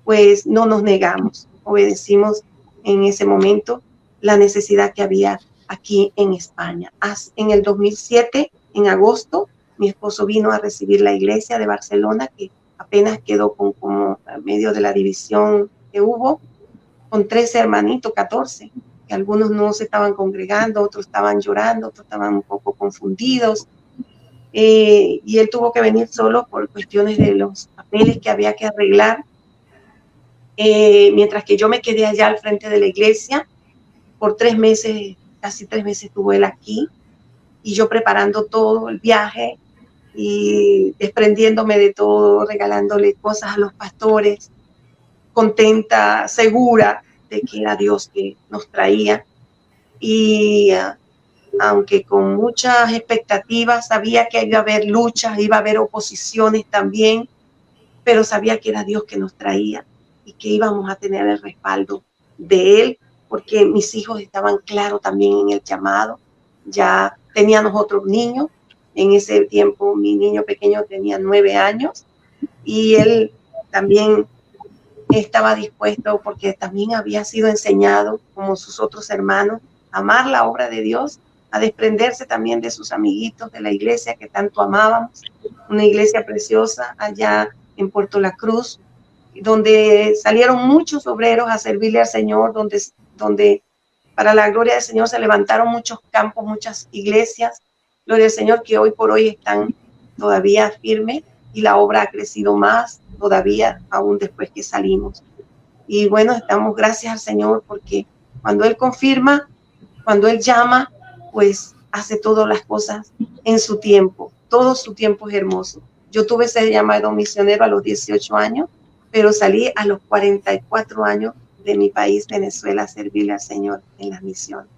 pues no nos negamos, obedecimos en ese momento la necesidad que había aquí en España. En el 2007, en agosto, mi esposo vino a recibir la iglesia de Barcelona, que apenas quedó como en medio de la división que hubo, con 13 hermanitos, 14, que algunos no se estaban congregando, otros estaban llorando, otros estaban un poco confundidos, y él tuvo que venir solo por cuestiones de los papeles que había que arreglar, mientras que yo me quedé allá al frente de la iglesia por 3 meses, casi 3 meses estuvo él aquí, y yo preparando todo el viaje y desprendiéndome de todo, regalándole cosas a los pastores, contenta, segura de que era Dios que nos traía. Y aunque con muchas expectativas, sabía que iba a haber luchas, iba a haber oposiciones también, pero sabía que era Dios que nos traía y que íbamos a tener el respaldo de Él, porque mis hijos estaban claros también en el llamado. Ya teníamos otros niños. En ese tiempo mi niño pequeño tenía 9 años y él también estaba dispuesto, porque también había sido enseñado, como sus otros hermanos, a amar la obra de Dios, a desprenderse también de sus amiguitos de la iglesia que tanto amábamos, una iglesia preciosa allá en Puerto La Cruz, donde salieron muchos obreros a servirle al Señor, donde para la gloria del Señor se levantaron muchos campos, muchas iglesias, gloria al Señor, que hoy por hoy están todavía firmes, y la obra ha crecido más todavía aún después que salimos. Y bueno, estamos gracias al Señor porque cuando Él confirma, cuando Él llama, pues hace todas las cosas en su tiempo. Todo su tiempo es hermoso. Yo tuve ese llamado misionero a los 18 años, pero salí a los 44 años de mi país, Venezuela, a servirle al Señor en las misiones.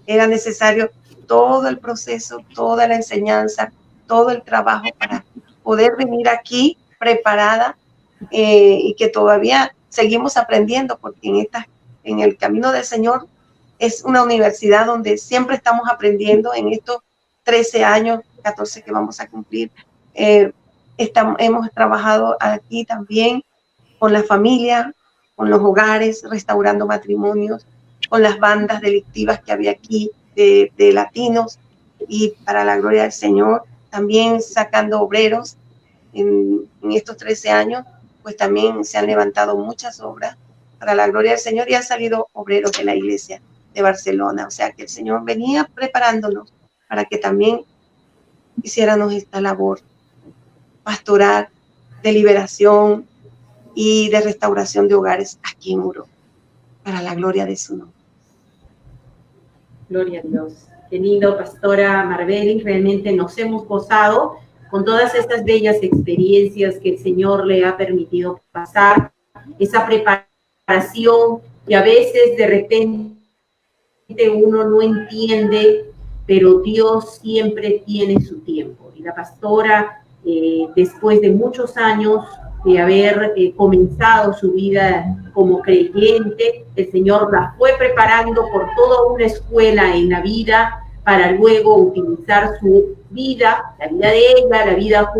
Era necesario todo el proceso, toda la enseñanza, todo el trabajo para poder venir aquí preparada y que todavía seguimos aprendiendo, porque en el camino del Señor es una universidad donde siempre estamos aprendiendo. En estos 13 años, 14 que vamos a cumplir, hemos trabajado aquí también con la familia, con los hogares, restaurando matrimonios, con las bandas delictivas que había aquí de latinos, y para la gloria del Señor, también sacando obreros. En estos 13 años, pues también se han levantado muchas obras para la gloria del Señor y han salido obreros de la iglesia de Barcelona. O sea que el Señor venía preparándonos para que también hiciéramos esta labor pastoral, de liberación y de restauración de hogares aquí en Europa, para la gloria de su nombre. Gloria a Dios. Qué lindo, Pastora Marbelis. Realmente nos hemos gozado con todas estas bellas experiencias que el Señor le ha permitido pasar, esa preparación que a veces de repente uno no entiende, pero Dios siempre tiene su tiempo. Y la pastora, después de muchos años de haber comenzado su vida como creyente, el Señor la fue preparando por toda una escuela en la vida para luego utilizar su vida, la vida de ella, la vida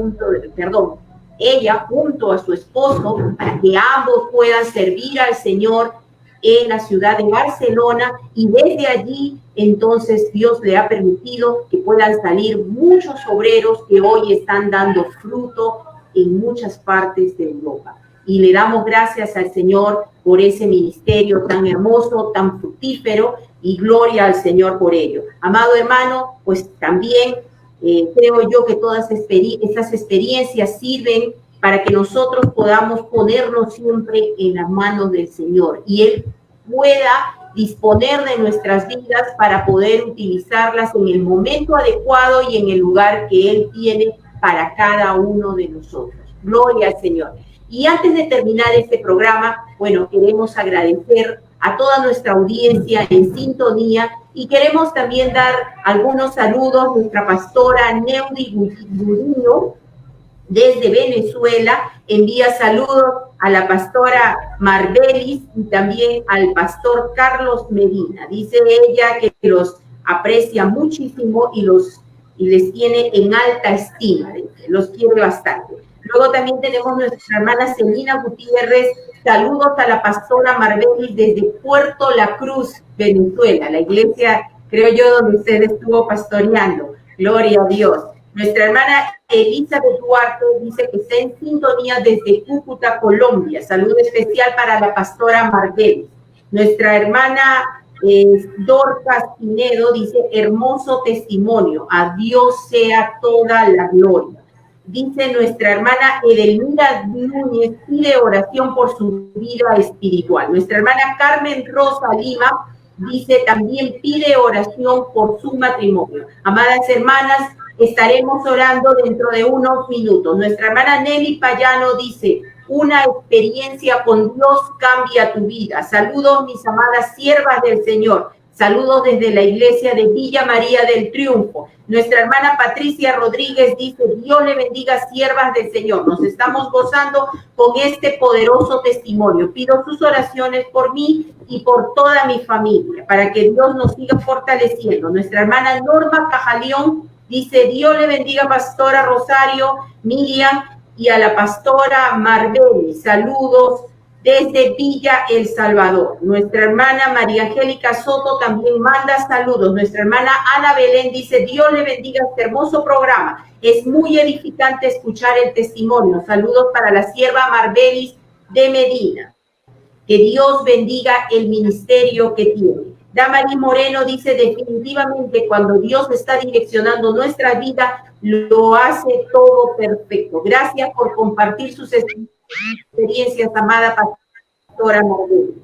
ella junto a su esposo, para que ambos puedan servir al Señor en la ciudad de Barcelona, y desde allí entonces Dios le ha permitido que puedan salir muchos obreros que hoy están dando fruto en muchas partes de Europa. Y le damos gracias al Señor por ese ministerio tan hermoso, tan fructífero, y gloria al Señor por ello. Amado hermano, pues también creo yo que todas estas experiencias sirven para que nosotros podamos ponernos siempre en las manos del Señor y Él pueda disponer de nuestras vidas para poder utilizarlas en el momento adecuado y en el lugar que Él tiene para cada uno de nosotros. Gloria al Señor. Y antes de terminar este programa, bueno, queremos agradecer a toda nuestra audiencia en sintonía y queremos también dar algunos saludos. Nuestra pastora Neudi Gudino, desde Venezuela, envía saludos a la pastora Marbelis y también al pastor Carlos Medina. Dice ella que los aprecia muchísimo y les tiene en alta estima, los quiere bastante. Luego también tenemos nuestra hermana Celina Gutiérrez. Saludos a la pastora Marbelis desde Puerto La Cruz, Venezuela, la iglesia, creo yo, donde usted estuvo pastoreando. Gloria a Dios. Nuestra hermana Elizabeth Duarte dice que está en sintonía desde Cúcuta, Colombia. Saludo especial para la pastora Marbelis. Nuestra hermana Dorcas Pinedo dice, hermoso testimonio, a Dios sea toda la gloria. Dice nuestra hermana Edelmira Núñez, pide oración por su vida espiritual. Nuestra hermana Carmen Rosa Lima dice, también pide oración por su matrimonio. Amadas hermanas, estaremos orando dentro de unos minutos. Nuestra hermana Nelly Payano dice, una experiencia con Dios cambia tu vida. Saludos, mis amadas siervas del Señor. Saludos desde la iglesia de Villa María del Triunfo. Nuestra hermana Patricia Rodríguez dice, Dios le bendiga, siervas del Señor. Nos estamos gozando con este poderoso testimonio. Pido sus oraciones por mí y por toda mi familia, para que Dios nos siga fortaleciendo. Nuestra hermana Norma Cajalión dice, Dios le bendiga, pastora Rosario, Miriam y a la pastora Marbelis. Saludos desde Villa El Salvador. Nuestra hermana María Angélica Soto también manda saludos. Nuestra hermana Ana Belén dice, Dios le bendiga este hermoso programa. Es muy edificante escuchar el testimonio. Saludos para la sierva Marbelis de Medina. Que Dios bendiga el ministerio que tiene. Damaris Moreno dice, definitivamente cuando Dios está direccionando nuestra vida, lo hace todo perfecto. Gracias por compartir sus experiencias, amada pastora Marbelis.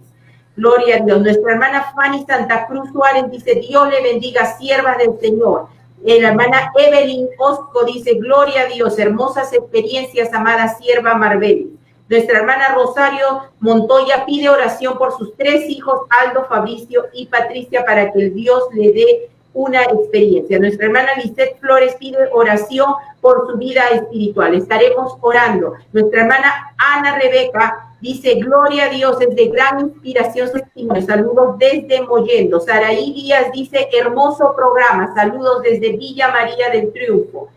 Gloria a Dios. Nuestra hermana Fanny Santa Cruz Suárez dice, Dios le bendiga, siervas del Señor. La hermana Evelyn Osco dice, gloria a Dios, hermosas experiencias, amada sierva Marbelis. Nuestra hermana Rosario Montoya pide oración por sus 3 hijos, Aldo, Fabricio y Patricia, para que el Dios le dé una experiencia. Nuestra hermana Lisette Flores pide oración por su vida espiritual. Estaremos orando. Nuestra hermana Ana Rebeca dice, gloria a Dios, es de gran inspiración su testimonio. Saludos desde Mollendo. Saraí Díaz dice, hermoso programa. Saludos desde Villa María del Triunfo.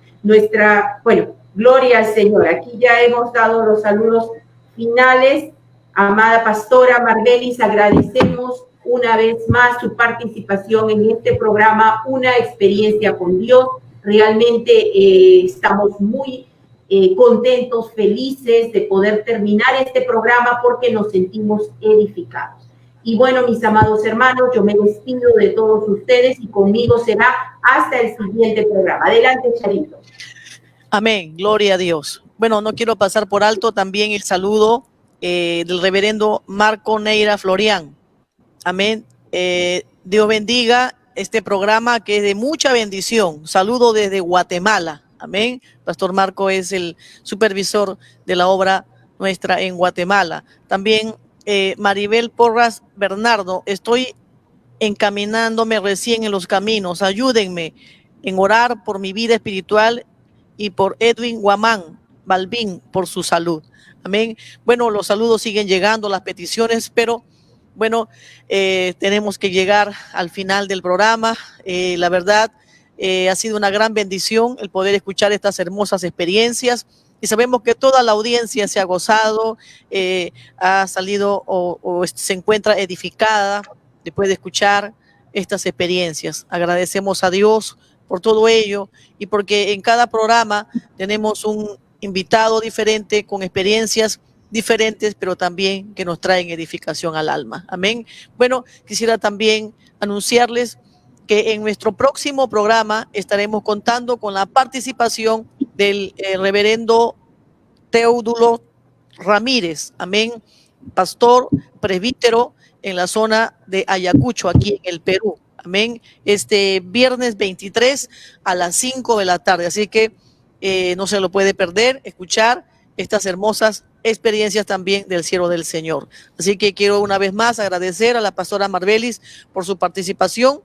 Gloria al Señor. Aquí ya hemos dado los saludos finales. Amada pastora Marbelis, agradecemos una vez más su participación en este programa, Una Experiencia con Dios. Realmente estamos muy contentos, felices de poder terminar este programa porque nos sentimos edificados. Y bueno, mis amados hermanos, yo me despido de todos ustedes y conmigo será hasta el siguiente programa. Adelante, Charito. Amén, gloria a Dios. Bueno, no quiero pasar por alto también el saludo del reverendo Marco Neira Florián. Amén. Dios bendiga este programa que es de mucha bendición. Saludo desde Guatemala. Amén. Pastor Marco es el supervisor de la obra nuestra en Guatemala. También Maribel Porras Bernardo, estoy encaminándome recién en los caminos. Ayúdenme en orar por mi vida espiritual y por Edwin Guamán Balbín por su salud. Amén. Bueno, los saludos siguen llegando, las peticiones, pero bueno, tenemos que llegar al final del programa. La verdad, ha sido una gran bendición el poder escuchar estas hermosas experiencias y sabemos que toda la audiencia se ha gozado, ha salido o se encuentra edificada después de escuchar estas experiencias. Agradecemos a Dios por todo ello y porque en cada programa tenemos un invitado diferente con experiencias diferentes, pero también que nos traen edificación al alma. Amén. Bueno, quisiera también anunciarles que en nuestro próximo programa estaremos contando con la participación del reverendo Teodulo Ramírez, amén, pastor presbítero en la zona de Ayacucho, aquí en el Perú, amén, este viernes 23 a las 5 de la tarde, así que no se lo puede perder, escuchar estas hermosas experiencias también del siervo del Señor. Así que quiero una vez más agradecer a la pastora Marbelis por su participación.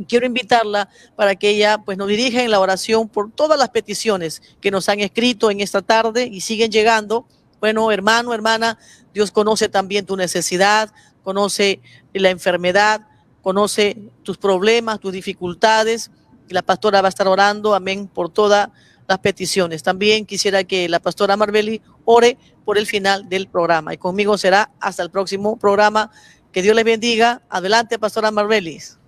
Quiero invitarla para que ella pues nos dirija en la oración por todas las peticiones que nos han escrito en esta tarde y siguen llegando. Bueno, hermano, hermana, Dios conoce también tu necesidad, conoce la enfermedad, conoce tus problemas, tus dificultades. Y la pastora va a estar orando, amén, por todas las peticiones. También quisiera que la pastora Marbelis ore por el final del programa. Y conmigo será hasta el próximo programa. Que Dios les bendiga. Adelante, pastora Marbelis.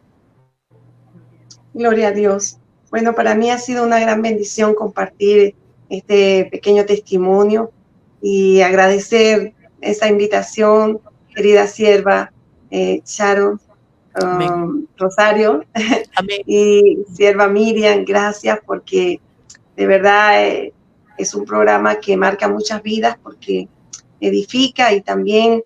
Gloria a Dios. Bueno, para mí ha sido una gran bendición compartir este pequeño testimonio y agradecer esa invitación, querida sierva Sharon, Rosario. Amén. Y sierva Miriam, gracias porque de verdad es un programa que marca muchas vidas porque edifica y también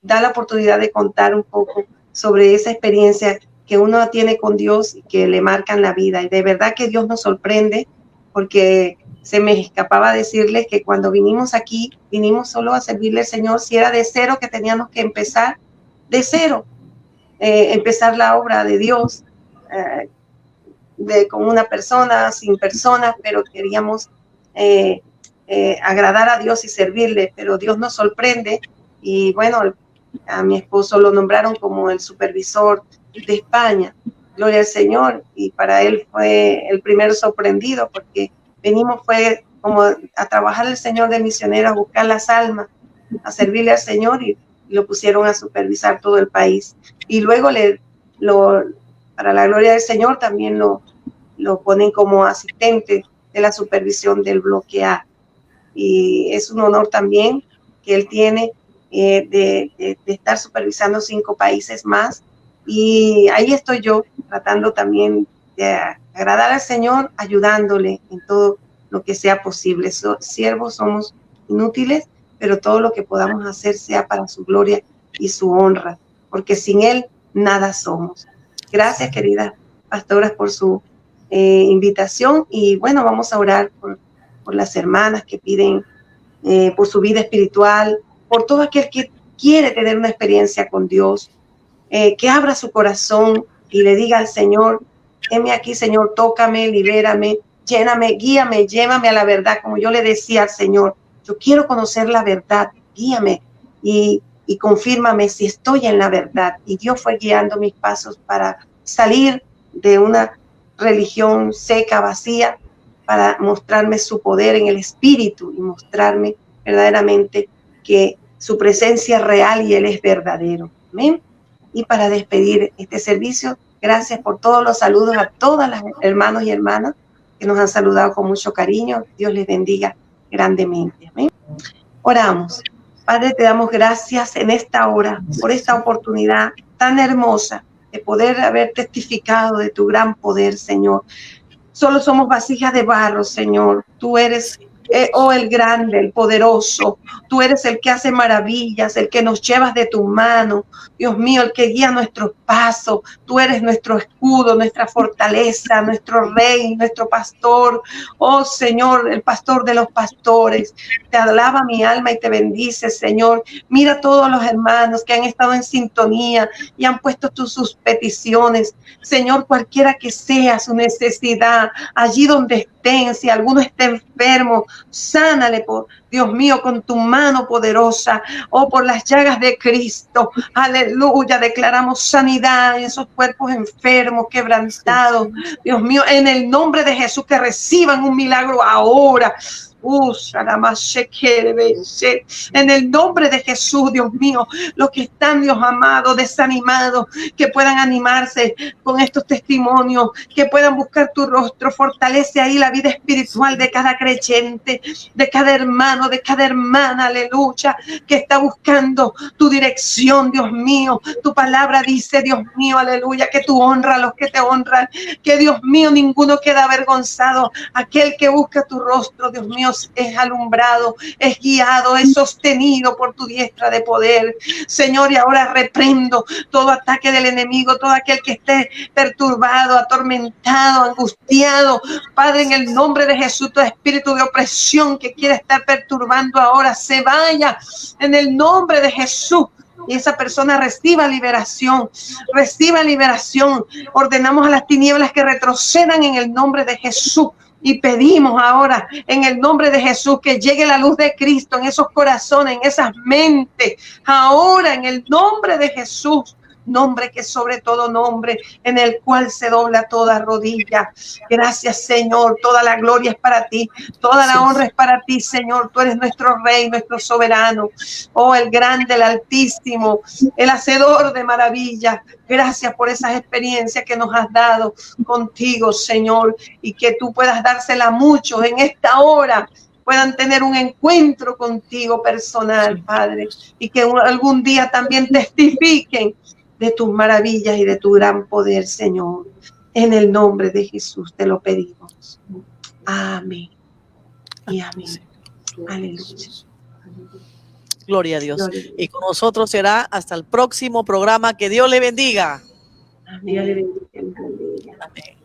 da la oportunidad de contar un poco sobre esa experiencia que uno tiene con Dios y que le marcan la vida. Y de verdad que Dios nos sorprende porque se me escapaba decirles que cuando vinimos aquí, vinimos solo a servirle al Señor. Si era de cero que teníamos que empezar, de cero, empezar la obra de Dios con una persona, sin personas, pero queríamos agradar a Dios y servirle. Pero Dios nos sorprende y bueno, a mi esposo lo nombraron como el supervisor de España, gloria al Señor, y para él fue el primer sorprendido porque venimos fue como a trabajar el Señor de misionero, a buscar las almas, a servirle al Señor y lo pusieron a supervisar todo el país y luego para la gloria del Señor también lo ponen como asistente de la supervisión del bloque A y es un honor también que él tiene de estar supervisando 5 países más. Y ahí estoy yo tratando también de agradar al Señor, ayudándole en todo lo que sea posible. Siervos somos inútiles, pero todo lo que podamos hacer sea para su gloria y su honra, porque sin Él nada somos. Gracias, queridas pastoras, por su invitación, y bueno, vamos a orar por las hermanas que piden por su vida espiritual, por todo aquel que quiere tener una experiencia con Dios, que abra su corazón y le diga al Señor: heme aquí, Señor, tócame, libérame, lléname, guíame, llévame a la verdad, como yo le decía al Señor, yo quiero conocer la verdad, guíame y confírmame si estoy en la verdad. Y Dios fue guiando mis pasos para salir de una religión seca, vacía, para mostrarme su poder en el espíritu y mostrarme verdaderamente que su presencia es real y Él es verdadero. Amén. Y para despedir este servicio, gracias por todos los saludos a todas las hermanos y hermanas que nos han saludado con mucho cariño. Dios les bendiga grandemente. Amén. Oramos. Padre, te damos gracias en esta hora por esta oportunidad tan hermosa de poder haber testificado de tu gran poder, Señor. Solo somos vasijas de barro, Señor. Tú eres, el grande, el poderoso. Tú eres el que hace maravillas, el que nos llevas de tu mano. Dios mío, el que guía nuestros pasos. Tú eres nuestro escudo, nuestra fortaleza, nuestro rey, nuestro pastor. Oh, Señor, el pastor de los pastores. Te alaba mi alma y te bendice, Señor. Mira a todos los hermanos que han estado en sintonía y han puesto sus peticiones. Señor, cualquiera que sea su necesidad, allí donde estén, si alguno está enfermo, sánale, por Dios mío, con tu mano poderosa, por las llagas de Cristo. Aleluya, declaramos sanidad en esos cuerpos enfermos, quebrantados. Dios mío, en el nombre de Jesús, que reciban un milagro ahora. En el nombre de Jesús, Dios mío, los que están, Dios amado, desanimados, que puedan animarse con estos testimonios, que puedan buscar tu rostro. Fortalece ahí la vida espiritual de cada creyente, de cada hermano, de cada hermana, aleluya, que está buscando tu dirección, Dios mío. Tu palabra dice, Dios mío, aleluya, que tú honras a los que te honran, que Dios mío, ninguno queda avergonzado. Aquel que busca tu rostro, Dios mío, es alumbrado, es guiado, es sostenido por tu diestra de poder, Señor. Y ahora reprendo todo ataque del enemigo, todo aquel que esté perturbado, atormentado, angustiado, Padre, en el nombre de Jesús. Todo espíritu de opresión que quiera estar perturbando ahora, se vaya en el nombre de Jesús. Y esa persona reciba liberación, reciba liberación. Ordenamos a las tinieblas que retrocedan en el nombre de Jesús. Y pedimos ahora en el nombre de Jesús que llegue la luz de Cristo en esos corazones, en esas mentes. Ahora en el nombre de Jesús, nombre que sobre todo nombre, en el cual se dobla toda rodilla. Gracias, Señor. Toda la gloria es para ti, toda la honra es para ti, Señor. Tú eres nuestro Rey, nuestro soberano. Oh, el grande, el altísimo, el hacedor de maravillas. Gracias por esas experiencias que nos has dado contigo, Señor, y que tú puedas dársela a muchos en esta hora, puedan tener un encuentro contigo personal, Padre, y que algún día también testifiquen de tus maravillas y de tu gran poder, Señor. En el nombre de Jesús te lo pedimos. Amén. Y amén. Aleluya. Gloria a Dios. Y con nosotros será hasta el próximo programa. Que Dios le bendiga. Amén. Dios le bendiga. Amén.